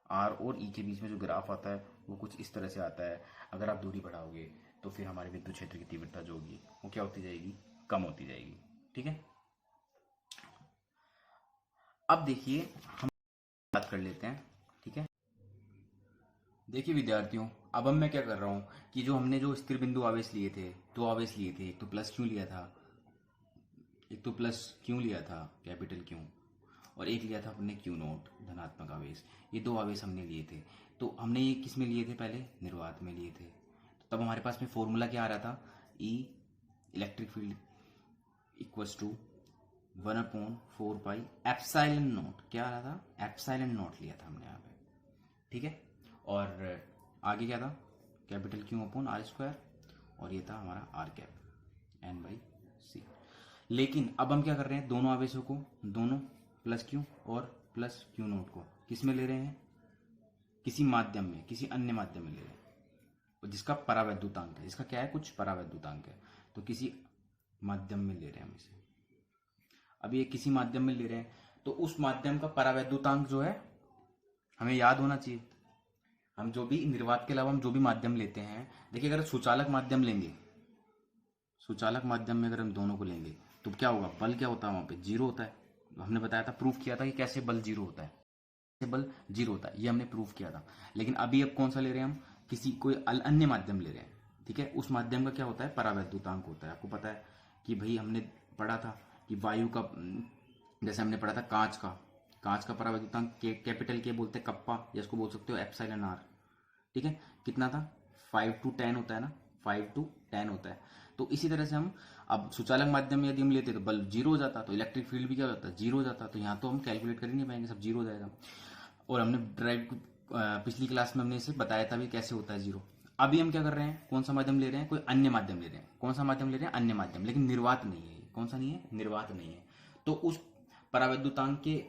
आर और ई के बीच में जो ग्राफ आता है वो कुछ इस तरह से आता है। अगर आप दूरी बढ़ाओगे तो फिर हमारे विद्युत क्षेत्र की तीव्रता जो होगी वो क्या होती जाएगी, कम होती जाएगी। ठीक है, अब देखिए हम बात कर लेते हैं। ठीक है, देखिए विद्यार्थियों, अब मैं क्या कर रहा हूँ कि जो हमने जो स्थिर बिंदु आवेश लिए थे, दो आवेश लिए थे, एक तो प्लस क्यों लिया था, एक तो प्लस क्यों लिया था, कैपिटल क्यों, और एक लिया था अपने क्यू नोट, धनात्मक आवेश। ये दो आवेश हमने लिए थे। तो हमने ये किस में लिए थे, पहले निर्वात में लिए थे। तो तब हमारे पास में फॉर्मूला क्या आ रहा था, E electric field equals to 1/4 pi epsilon nought, क्या आ रहा था, एप्सिलॉन नॉट लिया था हमने यहाँ पे। ठीक है, और आगे क्या था, capital Q upon R square, और ये था हमारा आर कैप N/c। लेकिन अब हम क्या कर रहे हैं, दोनों आवेशों को, दोनों प्लस क्यू और प्लस क्यू नोट को किस में ले रहे हैं, किसी माध्यम में, किसी अन्य माध्यम में ले रहे हैं जिसका परावैद्युतांक है, इसका क्या है, कुछ परावैद्युतांक है, तो किसी माध्यम में ले रहे हैं हम इसे। अब ये किसी माध्यम में ले रहे हैं तो उस माध्यम का परावैद्युतांक जो है हमें याद होना चाहिए। हम जो भी निर्वात के अलावा हम जो भी माध्यम लेते हैं, देखिए अगर सुचालक माध्यम लेंगे, सुचालक माध्यम में अगर हम दोनों को लेंगे तो क्या होगा, बल क्या होता है वहां पे, जीरो होता है। हमने बताया था, प्रूफ किया था कि कैसे बल जीरो होता है, कैसे बल जीरो होता है, ये हमने प्रूफ किया था। लेकिन अभी अब कौन सा ले रहे हैं हम, किसी कोई अन्य माध्यम ले रहे हैं। ठीक है, उस माध्यम का क्या होता है, परावैद्युतांक होता है। आपको पता है कि भाई हमने पढ़ा था कि वायु का, जैसे हमने पढ़ा था कांच का परावैद्युतांक कैपिटल के बोलते हैं कप्पा, या इसको बोल सकते हो एप्सिलॉन आर। ठीक है, कितना था, 5/10 होता है ना, 5/10 होता है। तो इसी तरह से हम अब सुचालक माध्यम में यदि हम लेते तो बल्ब जीरो हो जाता, तो इलेक्ट्रिक फील्ड भी क्या हो जाता, जीरो हो जाता। तो यहाँ तो हम कैलकुलेट कर ही नहीं पाएंगे, सब जीरो हो जाएगा। और हमने ड्राइव पिछली क्लास में हमने इसे बताया था भी कैसे होता है जीरो। अभी हम क्या कर रहे हैं, कौन सा माध्यम ले रहे हैं, कोई अन्य माध्यम ले रहे हैं। कौन सा माध्यम ले रहे हैं, अन्य माध्यम, लेकिन निर्वात नहीं है। कौन सा नहीं है, निर्वात नहीं है। तो उस परावैद्युतांक के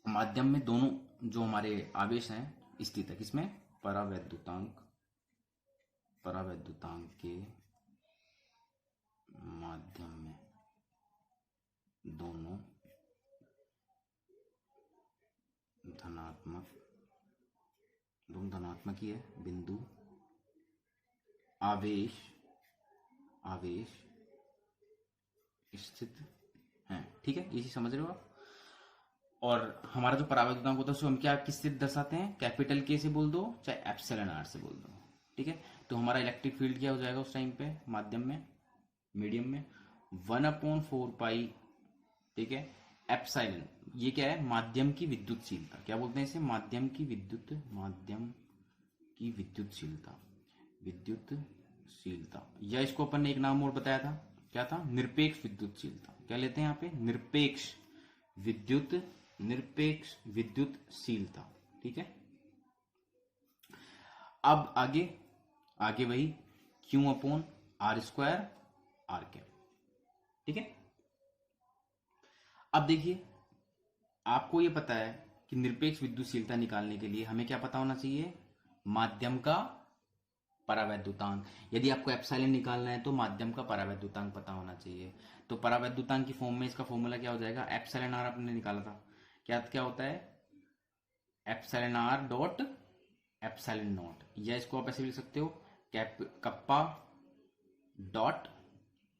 माध्यम में दोनों जो हमारे आवेश हैं स्थित है, किसमें, परावैद्युतांक के माध्यम में दोनों धनात्मक ही है, बिंदु आवेश स्थित हैं। ठीक है, ये चीज समझ रहे हो आप। और हमारा जो परावैद्युतांक होता है उसको हम क्या, किससे दर्शाते हैं, कैपिटल के से बोल दो चाहे एप्सिलॉन आर से बोल दो। ठीक है, तो हमारा इलेक्ट्रिक फील्ड क्या हो जाएगा उस टाइम पे, माध्यम में, मीडियम में, 1/4 पाई। ठीक है, एप्सिलॉन, ये क्या है, माध्यम की विद्युतशीलता, क्या बोलते हैं इसे, माध्यम की विद्युतशीलता, या इसको अपन ने एक नाम और बताया था, क्या था, निरपेक्ष विद्युतशीलता। क्या लेते हैं यहाँ पे, निरपेक्ष विद्युतशीलता। ठीक है, अब आगे वही Q/R² आर कैप। ठीक है, अब देखिए आपको ये पता है कि निरपेक्ष विद्युतशीलता निकालने के लिए हमें क्या पता होना चाहिए, माध्यम का परावैद्युतांक। यदि आपको एप्सिलॉन निकालना है तो माध्यम का परावैद्युतांक पता होना चाहिए। तो परावैद्युतांक की फॉर्म में इसका फॉर्मूला क्या हो जाएगा, एप्सिलॉन आर आपने निकाला था, क्या होता है, epsilon R dot epsilon not, या इसको आप ऐसे लिख सकते हो, कप्पा डॉट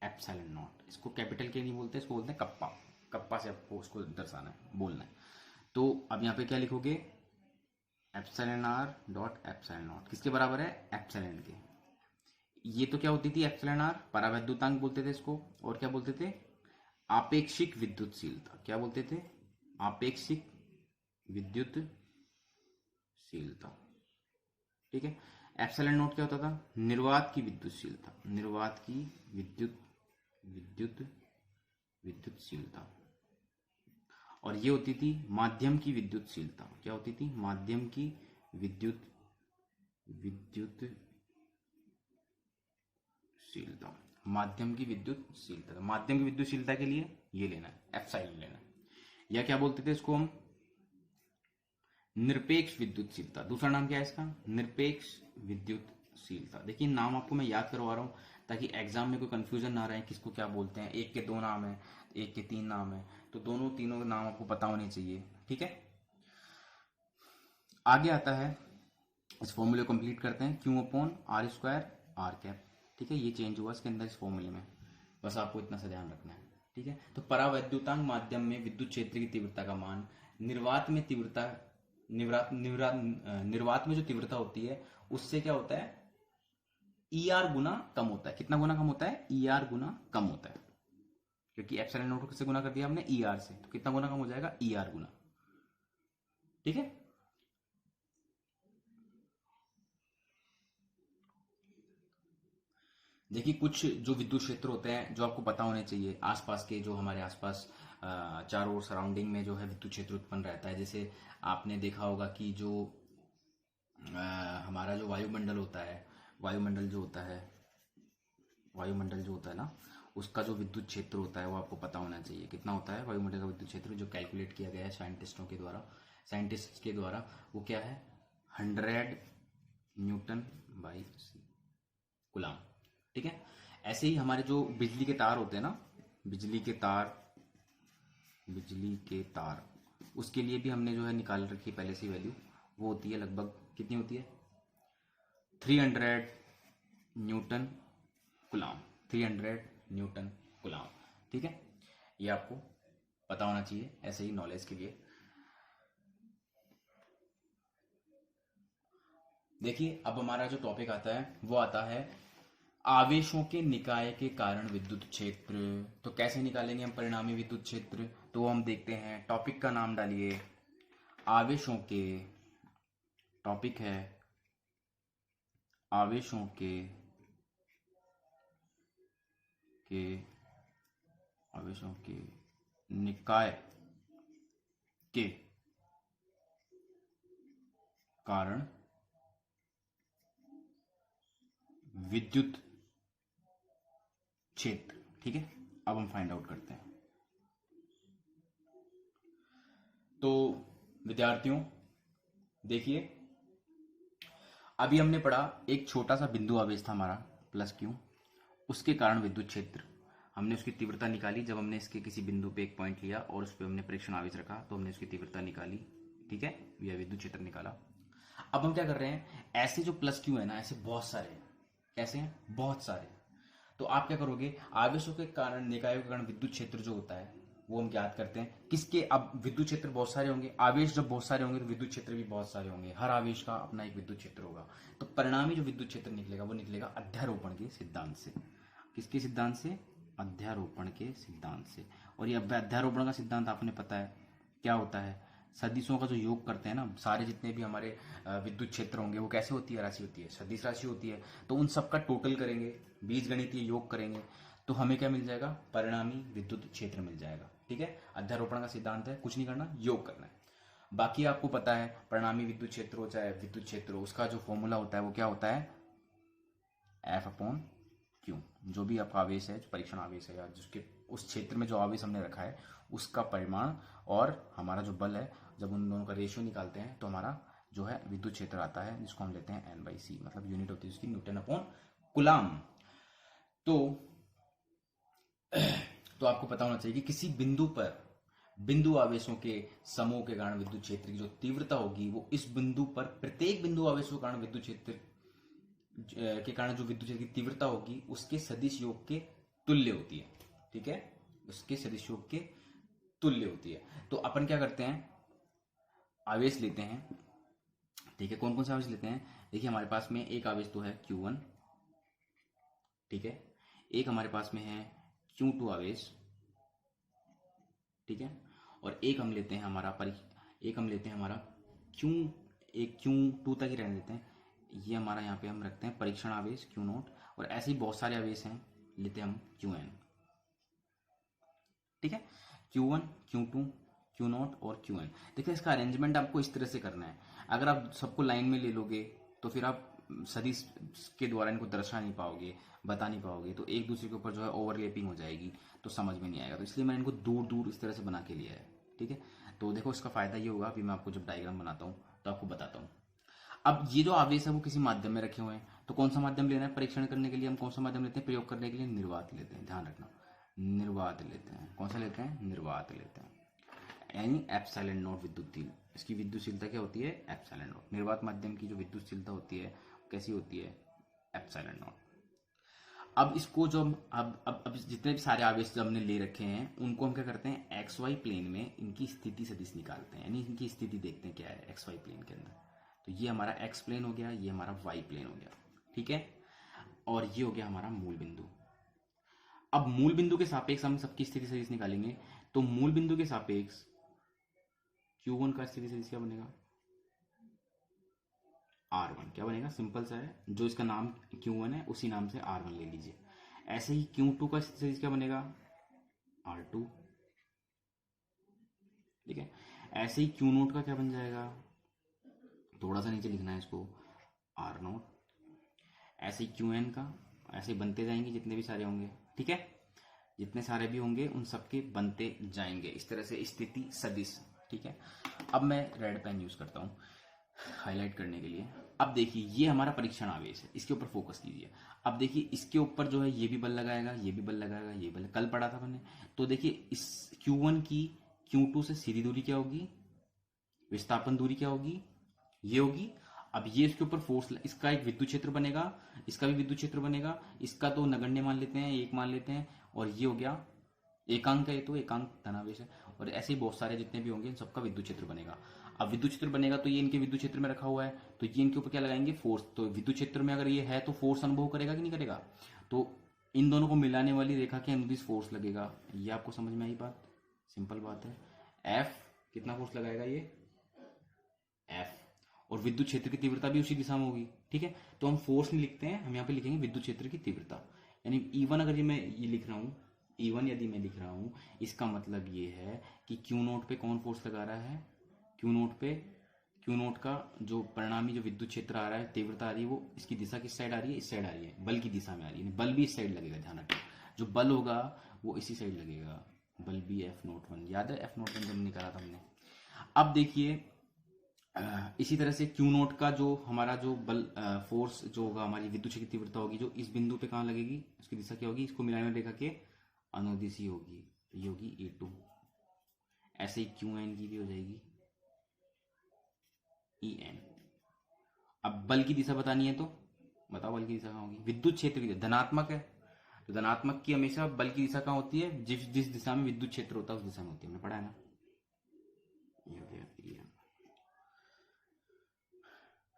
एप्सिलॉन नॉट। इसको कैपिटल के नहीं बोलते, इसको बोलते हैं कप्पा। कप्पा से आपको उसको दर्शाना है, बोलना है। तो अब यहाँ पे क्या लिखोगे, epsilon R dot epsilon not किसके बराबर है, एप्सिलॉन के। ये तो क्या होती थी एप्सिलॉन आर, परावैद्युतांक बोलते थे इसको, और क्या बोलते थे, आपेक्षिक विद्युतशीलता। क्या बोलते थे, आपेक्षिक विद्युतशीलता। ठीक है। एप्सिलॉन नॉट क्या होता था, निर्वात की विद्युतशीलता, निर्वात की विद्युतशीलता। और ये होती थी माध्यम की विद्युतशीलता। क्या होती थी, माध्यम की विद्युतशीलता, माध्यम की विद्युतशीलता। माध्यम की विद्युतशीलता के लिए ये लेना है, एप्सिलॉन लेना है। या क्या बोलते थे इसको हम, निरपेक्ष विद्युतशीलता। दूसरा नाम क्या है इसका, निरपेक्ष विद्युतशीलता। देखिए नाम आपको मैं याद करवा रहा हूं ताकि एग्जाम में कोई कंफ्यूजन ना रहे किसको क्या बोलते हैं। एक के 2 नाम है, एक के 3 नाम है, तो दोनों तीनों के नाम आपको पता होने चाहिए। ठीक है। आगे आता है, इस फॉर्मूले को कंप्लीट करते हैं, Q upon R square R cap. ठीक है, ये चेंज हुआ इसके अंदर इस फॉर्मूले में, बस आपको इतना सा ध्यान रखना है। ठीक है। तो परावैद्युतांक माध्यम में विद्युत क्षेत्र की तीव्रता का मान, निर्वात में तीव्रता, निर्वात में जो तीव्रता होती है उससे क्या होता है, ई आर गुना कम होता है। कितना गुना कम होता है, ई आर गुना कम होता है, क्योंकि एप्सिलॉन नॉट को किससे गुना कर दिया हमने, ई आर से, तो कितना गुना कम हो जाएगा, ई आर गुना। ठीक है। देखिए कुछ जो विद्युत क्षेत्र होते हैं जो आपको पता होने चाहिए, आसपास के, जो हमारे आसपास चारों ओर सराउंडिंग में जो है विद्युत क्षेत्र उत्पन्न रहता है। जैसे आपने देखा होगा कि जो हमारा जो वायुमंडल होता है, वायुमंडल जो होता है ना, उसका जो विद्युत क्षेत्र होता है वो आपको पता होना चाहिए। कितना होता है वायुमंडल का विद्युत क्षेत्र, जो कैलकुलेट किया गया है साइंटिस्टों के द्वारा, वो क्या है, 100 न्यूटन बाई कूलम। ठीक है। ऐसे ही हमारे जो बिजली के तार होते हैं ना, बिजली के तार, उसके लिए भी हमने जो है निकाल रखी है पहले से वैल्यू, वो होती है लगभग, कितनी होती है, 300 न्यूटन कूलम, 300 न्यूटन कूलम। ठीक है, ये आपको पता होना चाहिए ऐसे ही नॉलेज के लिए। देखिए अब हमारा जो टॉपिक आता है वो आता है आवेशों के निकाय के कारण विद्युत क्षेत्र। तो कैसे निकालेंगे हम परिणामी विद्युत क्षेत्र, तो हम देखते हैं। टॉपिक का नाम डालिए, आवेशों के, टॉपिक है आवेशों के निकाय के कारण विद्युत क्षेत्र। ठीक है, अब हम फाइंड आउट करते हैं। तो विद्यार्थियों देखिए, अभी हमने पढ़ा एक छोटा सा बिंदु आवेश था हमारा प्लस क्यू, उसके कारण विद्युत क्षेत्र, हमने उसकी तीव्रता निकाली। जब हमने इसके किसी बिंदु पे एक पॉइंट लिया और उस पर हमने परीक्षण आवेश रखा तो हमने उसकी तीव्रता निकाली। ठीक है, यह विद्युत क्षेत्र निकाला। अब हम क्या कर रहे हैं, ऐसे जो प्लस क्यू है ना, ऐसे बहुत सारे हैं। कैसे हैं, बहुत सारे। तो आप क्या करोगे, आवेशों के कारण, निकायों के कारण विद्युत क्षेत्र जो होता है वो हम ज्ञात करते हैं किसके। अब विद्युत क्षेत्र बहुत सारे होंगे, आवेश जब बहुत सारे होंगे तो विद्युत क्षेत्र भी बहुत सारे होंगे। हर आवेश का अपना एक विद्युत क्षेत्र होगा। तो परिणामी जो विद्युत क्षेत्र निकलेगा वो निकलेगा अध्यारोपण के सिद्धांत से। किसके सिद्धांत से, अध्यारोपण के सिद्धांत से। और ये अध्यारोपण का सिद्धांत आपने पता है क्या होता है, सदिशों का जो योग करते हैं ना, सारे जितने भी हमारे विद्युत क्षेत्र होंगे वो कैसे होती है, राशि होती है, सदिश राशि होती है। तो उन सबका टोटल करेंगे, बीजगणितीय योग करेंगे, तो हमें क्या मिल जाएगा, परिणामी विद्युत क्षेत्र मिल जाएगा। ठीक है, अध्यारोपण का सिद्धांत है, कुछ नहीं करना, योग करना है। बाकी आपको पता है परिणामी विद्युत क्षेत्र हो चाहे विद्युत क्षेत्र हो, उसका जो फॉर्मूला होता है वो क्या होता है, एफ अपॉन क्यू। जो भी आपका आवेश है, जो परीक्षण आवेश है या जिसके उस क्षेत्र में जो आवेश हमने रखा है उसका परिमाण और हमारा जो बल है, जब उन दोनों का रेशियो निकालते हैं तो हमारा जो है विद्युत क्षेत्र आता है, जिसको हम लेते हैं N/C, मतलब यूनिट होती है उसकी न्यूटन अपॉन कूलम। तो आपको पता होना चाहिए कि किसी बिंदु पर बिंदु आवेशों के समूह के कारण विद्युत क्षेत्र की जो तीव्रता होगी वो इस बिंदु पर प्रत्येक बिंदु आवेशों के कारण विद्युत क्षेत्र के कारण जो विद्युत क्षेत्र की तीव्रता होगी उसके सदिश योग के तुल्य होती है। ठीक है, उसके सदिश योग के तुल्य होती है। तो अपन क्या करते हैं, आवेश लेते हैं, ठीक है। कौन कौन से आवेश लेते हैं, देखिए हमारे पास में एक आवेश तो है Q1, ठीक है। एक हमारे पास में है Q2 आवेश, ठीक है। और एक हम लेते हैं हमारा Q, एक Q2 तक ही रहने देते हैं, ये हमारा यहाँ पे हम रखते हैं परीक्षण आवेश Q0। और ऐसे ही बहुत सारे आवेश हैं, लेते हैं हम Qn, ठीक है। Q1, Q2, Q0 और Qn। देखिए इसका अरेंजमेंट आपको इस तरह से करना है। अगर आप सबको लाइन में ले लोगे तो फिर आप सदिश के द्वारा इनको दर्शा नहीं पाओगे, बता नहीं पाओगे, तो एक दूसरे के ऊपर जो है ओवरलैपिंग हो जाएगी, तो समझ में नहीं आएगा। तो इसलिए मैंने इनको दूर दूर इस तरह से बना के लिया है, ठीक है। तो देखो इसका फायदा ये होगा, अभी मैं आपको जब डायग्राम बनाता हूँ तो आपको बताता हूँ। अब ये जो आवेश है वो किसी माध्यम में रखे हुए हैं, तो कौन सा माध्यम लेना है परीक्षण करने के लिए, हम कौन सा माध्यम लेते हैं, प्रयोग करने के लिए निर्वात लेते हैं, ध्यान रखना, निर्वात लेते हैं। कौन सा लेते हैं, निर्वात लेते हैं, यानी एप्सिलॉन नॉट विद्युतशील। इसकी विद्युतशीलता क्या होती है, एप्सिलॉन नॉट। निर्वात माध्यम की जो विद्युतशीलता होती है कैसी होती है, एप्सिलॉन नॉट। अब इसको जो अब जितने भी सारे आवेश जो हमने ले रखे हैं उनको हम क्या करते हैं, एक्स वाई प्लेन में इनकी स्थिति सदिश निकालते हैं, यानी इनकी स्थिति देखते हैं क्या है एक्स वाई प्लेन के अंदर। तो ये हमारा एक्स प्लेन हो गया, ये हमारा वाई प्लेन हो गया, ठीक है। और ये हो गया हमारा मूल बिंदु। अब मूल बिंदु के सापेक्ष हम सबकी स्थिति सदिश निकालेंगे। तो मूल बिंदु के सापेक्ष Q1 का स्थिति सदिश क्या बनेगा, R1। क्या बनेगा, सिंपल सा है, जो इसका नाम Q1 है उसी नाम से R1 ले लीजिए। ऐसे ही Q2 का स्थिति सदिश क्या बनेगा, R2, ठीक है। ऐसे ही Q0 का क्या बन जाएगा, थोड़ा सा नीचे लिखना है इसको, R0। ऐसे ही Qn का, ऐसे बनते जाएंगे जितने भी सारे होंगे, ठीक है। जितने सारे भी होंगे उन सबके बनते जाएंगे इस तरह से स्थिति सदिश, ठीक है। अब मैं रेड पेन यूज करता हूँ हाईलाइट करने के लिए। अब देखिए ये हमारा परीक्षण आवेश है, इसके ऊपर फोकस कीजिए। अब देखिए इसके ऊपर जो है ये भी बल लगाएगा, ये भी बल लगाएगा, ये बल कल पढ़ा था मैंने। तो देखिए इस Q1 की Q2 से सीधी दूरी क्या होगी, विस्थापन दूरी क्या होगी, ये होगी। अब ये इसके ऊपर फोर्स, इसका एक विद्युत क्षेत्र बनेगा, इसका भी विद्युत क्षेत्र बनेगा, इसका तो नगण्य मान लेते हैं, एक मान लेते हैं। और ये हो गया एकांक है, ये तो एकांक धनावेश है। और ऐसे ही बहुत सारे जितने भी होंगे इन सबका विद्युत क्षेत्र बनेगा। अब विद्युत क्षेत्र बनेगा तो ये इनके विद्युत क्षेत्र में रखा हुआ है, तो ये इनके ऊपर क्या लगाएंगे, फोर्स। तो विद्युत क्षेत्र में अगर ये है तो फोर्स अनुभव करेगा कि नहीं करेगा, तो इन दोनों को मिलाने वाली रेखा के अनुदिश फोर्स लगेगा। ये आपको समझ में आई बात, सिंपल बात है। एफ कितना फोर्स लगाएगा, ये एफ। और विद्युत क्षेत्र की तीव्रता भी उसी दिशा में होगी, ठीक है। तो हम फोर्स नहीं लिखते हैं, हम यहाँ पे लिखेंगे विद्युत क्षेत्र की तीव्रता। यानी E1 अगर ये मैं ये लिख रहा हूँ, E1 यदि मैं लिख रहा हूँ, इसका मतलब ये है कि Q0 पे कौन फोर्स लगा रहा है, Q0 का जो परिणामी जो विद्युत क्षेत्र आ रहा है, तीव्रता आ रही है, वो इसकी दिशा किस साइड आ रही है, इस साइड आ रही है, बल की दिशा में आ रही है। बल भी इस साइड लगेगा, ध्यान रखना, जो बल होगा वो इसी साइड लगेगा, बल भी F01, याद है F01 जब निकाला था हमने। अब देखिए इसी तरह से Q0 का जो हमारा जो बल फोर्स जो होगा, हमारी विद्युत क्षेत्र की तीव्रता होगी, जो इस बिंदु पे कहाँ लगेगी, उसकी दिशा क्या होगी, इसको मिलाने रेखा के अनुदिशी होगी, ये होगी E2। ऐसे ही Qn की भी हो जाएगी En। अब बल की दिशा बतानी है तो बताओ बल की दिशा कहाँ होगी, विद्युत क्षेत्र की धनात्मक है, तो धनात्मक की हमेशा बल की दिशा कहाँ होती है, जिस दिशा में विद्युत क्षेत्र होता है उस दिशा में होती है, हमने पढ़ा है ना। ये हो गया En,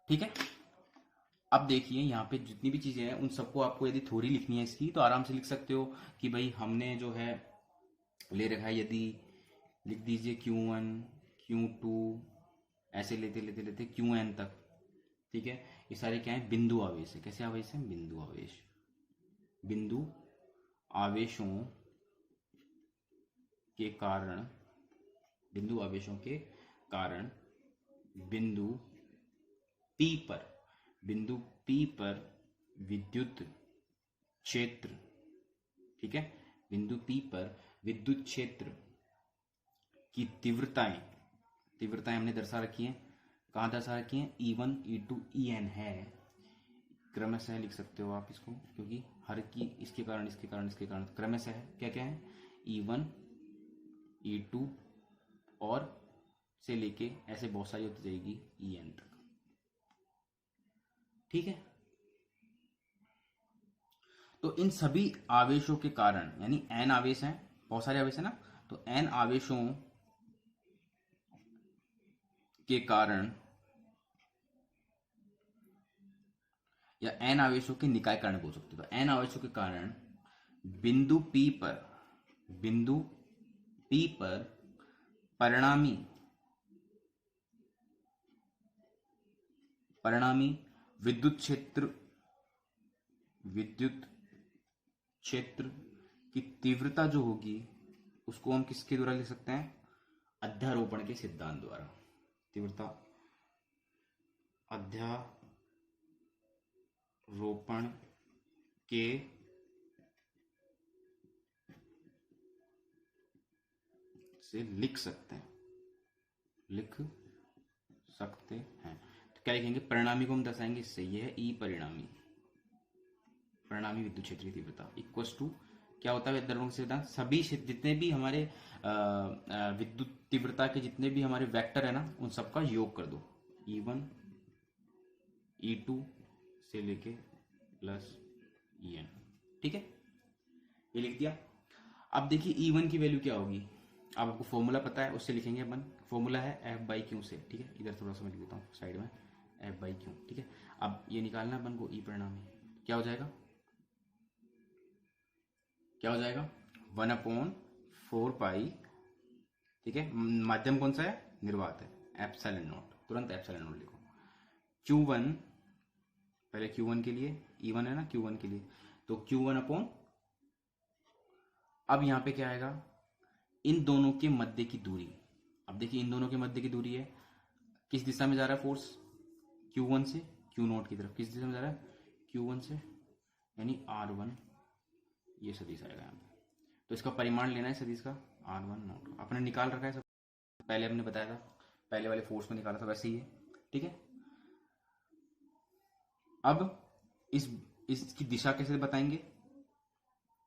ठीक है। अब देखिए यहाँ पे जितनी भी चीजें हैं उन सबको आपको यदि थ्योरी लिखनी है इसकी, तो आराम से लिख सकते हो कि भाई हमने जो है ले रखा है, यदि लिख दीजिए Q1 Q2 ऐसे लेते लेते लेते Qn तक, ठीक है। ये सारे क्या है, बिंदु आवेश है। कैसे आवेश है, बिंदु आवेश। बिंदु आवेशों के कारण, बिंदु आवेशों के कारण बिंदु P पर विद्युत क्षेत्र, ठीक है। बिंदु P पर विद्युत क्षेत्र की तीव्रताएं हमने दर्शा रखी हैं। कहाँ दर्शा रखी हैं, E1 E2 En है, क्रमशः लिख सकते हो आप इसको, क्योंकि हर की इसके कारण इसके कारण इसके कारण क्रमशः है। क्या क्या है, E1 E2 और से लेके ऐसे बहुत सारी होती जाएगी En तक, ठीक है। तो इन सभी आवेशों के कारण, यानी n आवेश हैं, बहुत सारे आवेश है ना, तो तो n आवेशों के कारण या n आवेशों के निकाय कारण बोल सकते हो। तो n आवेशों के कारण बिंदु P पर परिणामी विद्युत क्षेत्र की तीव्रता जो होगी उसको हम किसके द्वारा लिख सकते हैं? अध्यारोपण के सिद्धांत द्वारा। तीव्रता अध्यारोपण के से लिख सकते हैं। तो क्या लिखेंगे? परिणामी को हम दर्शाएंगे इससे, यह है ई परिणामी विद्युत क्षेत्र की तीव्रता इक्वल्स टू क्या होता है अध्यारोपण के सिद्धांत? सभी जितने भी हमारे विद्युत तीव्रता के जितने भी हमारे वेक्टर है ना, उन सबका योग कर दो, E1 E2 से लेके प्लस En। ठीक है, ये लिख दिया। अब देखिए E1 की वैल्यू क्या होगी, अब आपको फॉर्मूला पता है, उससे लिखेंगे अपन। फॉर्मूला है F/Q से। ठीक है, इधर थोड़ा सा मैं लिख देता हूँ साइड में, F/Q। ठीक है, अब ये निकालना अपन को ई परिणामी, क्या हो जाएगा? 1/4 पाई। ठीक है, माध्यम कौन सा है? निर्वात है, एप्सिलॉन नॉट। तुरंत एप्सिलॉन नॉट लिखो। Q1, पहले Q1 के लिए, E1 है ना Q1 के लिए, तो Q1 अब यहां पे क्या आएगा? इन दोनों के मध्य की दूरी। अब देखिए इन दोनों के मध्य की दूरी है, किस दिशा में जा रहा है फोर्स? Q1 से Q0 की तरफ। किस दिशा में जा रहा है? Q1 से, यानी R1। ये सदिश आएगा यहाँ पे। तो इसका परिमाण लेना है सदिश का, R1 नॉट। अपने निकाल रखा है सब, पहले हमने बताया था, पहले वाले फोर्स में निकाला था, वैसे ही है। ठीक है, अब इसकी दिशा कैसे बताएंगे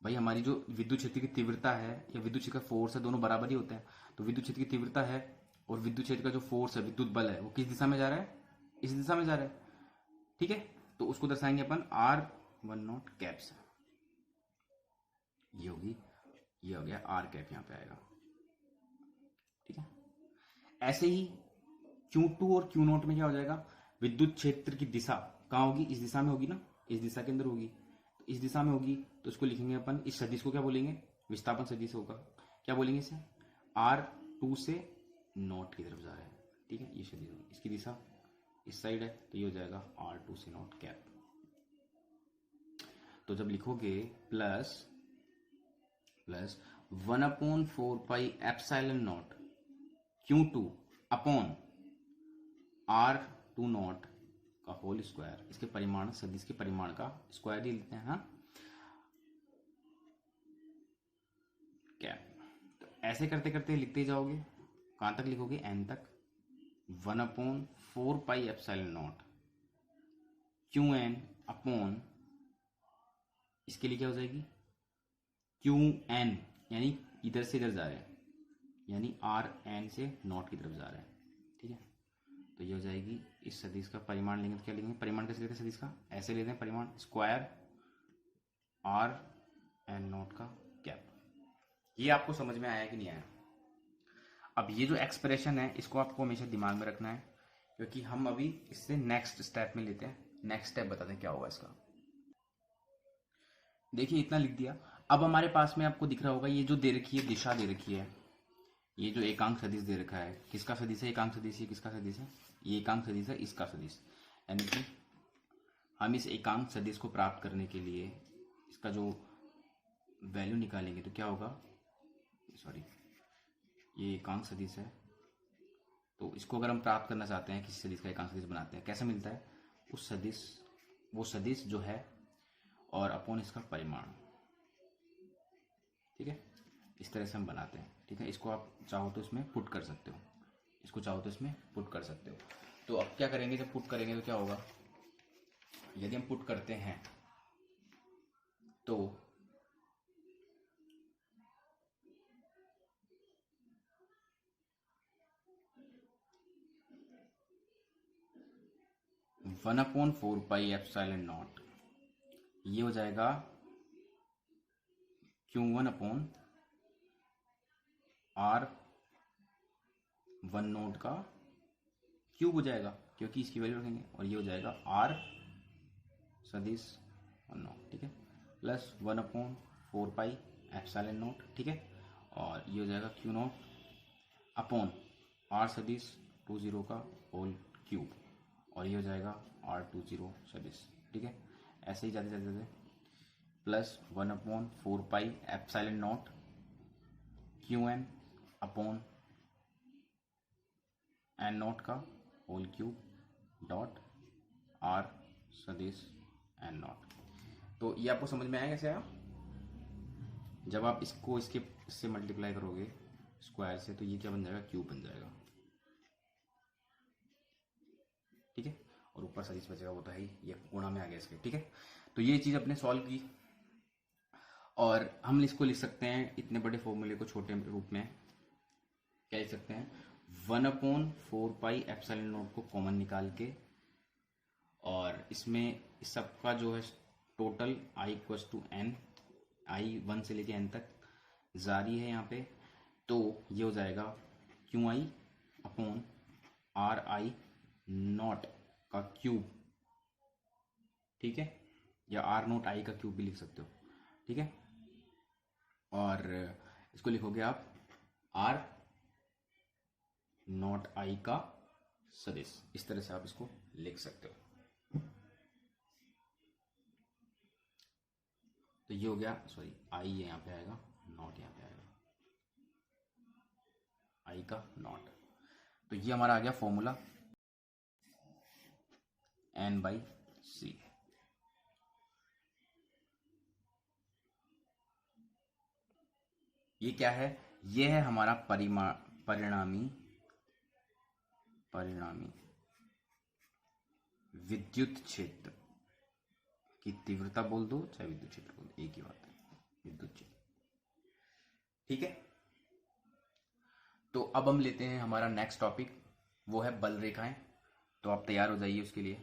भाई? हमारी जो विद्युत क्षेत्र की तीव्रता है या विद्युत क्षेत्र का फोर्स है, दोनों बराबर ही होते हैं। तो विद्युत क्षेत्र की तीव्रता है और विद्युत क्षेत्र का जो फोर्स है, विद्युत बल है, वो किस दिशा में जा रहा है? इस दिशा में जा रहा है। ठीक है, तो उसको दर्शाएंगे अपन R1 नॉट कैप से। ये होगी, ये हो गया R कैप, यहाँ पे आएगा। ठीक है, ऐसे ही Q2 और Q0 में क्या हो जाएगा? विद्युत क्षेत्र की दिशा कहाँ होगी? इस दिशा में होगी ना, इस दिशा के अंदर होगी। तो इस दिशा में होगी तो इसको लिखेंगे अपन, इस सदिश को क्या बोलेंगे? विस्थापन सदिश होगा। क्या बोलेंगे इसे? R2 से नॉट की तरफ जा रहा है। ठीक है, ये सदिश होगी, इसकी दिशा इस साइड है, तो ये हो जाएगा R2 से नॉट कैप। तो जब लिखोगे plus 1/4 pi epsilon not Q2 upon R2 not का होल स्क्वायर, इसके परिमाण, सदिश के परिमाण का स्क्वायर ही लेते हैं। हाँ, कैप। तो ऐसे करते करते लिखते जाओगे, कहां तक लिखोगे? n तक। 1/4 pi epsilon naught Qn upon, इसके लिए क्या हो जाएगी? Qn, यानी इधर से इधर जा रहे हैं, यानी Rn से नॉट की तरफ जा रहे हैं। ठीक है, तो ये हो जाएगी, इस सदिश का परिमाण लेंगे तो क्या लेंगे? परिमाण कैसे लेते हैं सदिश का? ऐसे लेते हैं परिमाण, स्क्वायर Rn नॉट का कैप। ये आपको समझ में आया कि नहीं आया? अब ये जो एक्सप्रेशन है, इसको आपको हमेशा दिमाग में रखना है, क्योंकि हम अभी इससे नेक्स्ट स्टेप में लेते हैं। नेक्स्ट स्टेप बताते हैं क्या होगा इसका। देखिए इतना लिख दिया। अब हमारे पास में आपको दिख रहा होगा, ये जो दे रखी है दिशा, दे रखी है, ये जो एकांक सदिश दे रखा है, किसका सदिश है? एकांक सदिश। ये किसका सदिश है? ये एकांक सदिश है, इसका सदिश। यानी कि हम इस एकांक सदिश को प्राप्त करने के लिए इसका जो वैल्यू निकालेंगे तो क्या होगा? सॉरी, ये एकांक सदिश है, तो इसको अगर हम प्राप्त करना चाहते हैं, किसी सदिश का एकांक सदिश बनाते हैं, कैसे मिलता है? उस सदिश, वो सदिश जो है और अपॉन इसका परिमाण। ठीक है, इस तरह से हम बनाते हैं। ठीक है, इसको आप चाहो तो इसमें पुट कर सकते हो, इसको चाहो तो इसमें पुट कर सकते हो। तो अब क्या करेंगे? जब पुट करेंगे तो क्या होगा? यदि हम पुट करते हैं तो 1/4 पाई एप्सिलॉन नॉट, ये हो जाएगा Q1 upon R one naught का क्यूब हो जाएगा, क्योंकि इसकी वैल्यू रखेंगे, और ये हो जाएगा आर सदिश वन नोट, ठीक है, प्लस 1/4 पाई एप्सिलॉन नोट, ठीक है, और ये हो जाएगा क्यू नोट अपॉन आर सदिश 20 का होल क्यूब, और ये हो जाएगा R20 सदिश, ठीक है। ऐसे ही जाते जाते जाते plus 1/4 pi epsilon naught QN upon N naught का होल क्यूब डॉट R सदिश एन नॉट। तो ये आपको समझ में आया कैसे आया? जब आप इसको इससे मल्टीप्लाई करोगे स्क्वायर से, तो ये क्या बन जाएगा, क्यूब बन जाएगा, ठीक है, और ऊपर सदिश बचेगा, वो तो है ही, ये गुणा में आ गया इसके, ठीक है। तो ये चीज़ अपने सॉल्व की, और हम इसको लिख सकते हैं इतने बड़े फॉर्मूले को छोटे रूप में क्या लिख सकते हैं, 1/4 पाई एप्सिलॉन नॉट को कॉमन निकाल के, और इसमें इस सबका जो है total i equals to n, i 1 से लेके n तक जारी है यहाँ पे, तो ये हो जाएगा QI अपॉन RI नॉट का क्यूब, ठीक है, या R नॉट I का क्यूब भी लिख सकते हो, ठीक है, और इसको लिखोगे आप R नॉट I का सदिश, इस तरह से आप इसको लिख सकते हो। तो ये हो गया, सॉरी I यहाँ पे आएगा, नॉट यहाँ पे आएगा, I का नॉट। तो ये हमारा आ गया फॉर्मूला N/C। ये क्या है, ये है हमारा परिणामी विद्युत क्षेत्र की तीव्रता बोल दो चाहे विद्युत क्षेत्र बोल दो, एक ही बात है, विद्युत क्षेत्र, ठीक है। तो अब हम लेते हैं हमारा नेक्स्ट टॉपिक, वो है बल रेखाएं। तो आप तैयार हो जाइए उसके लिए।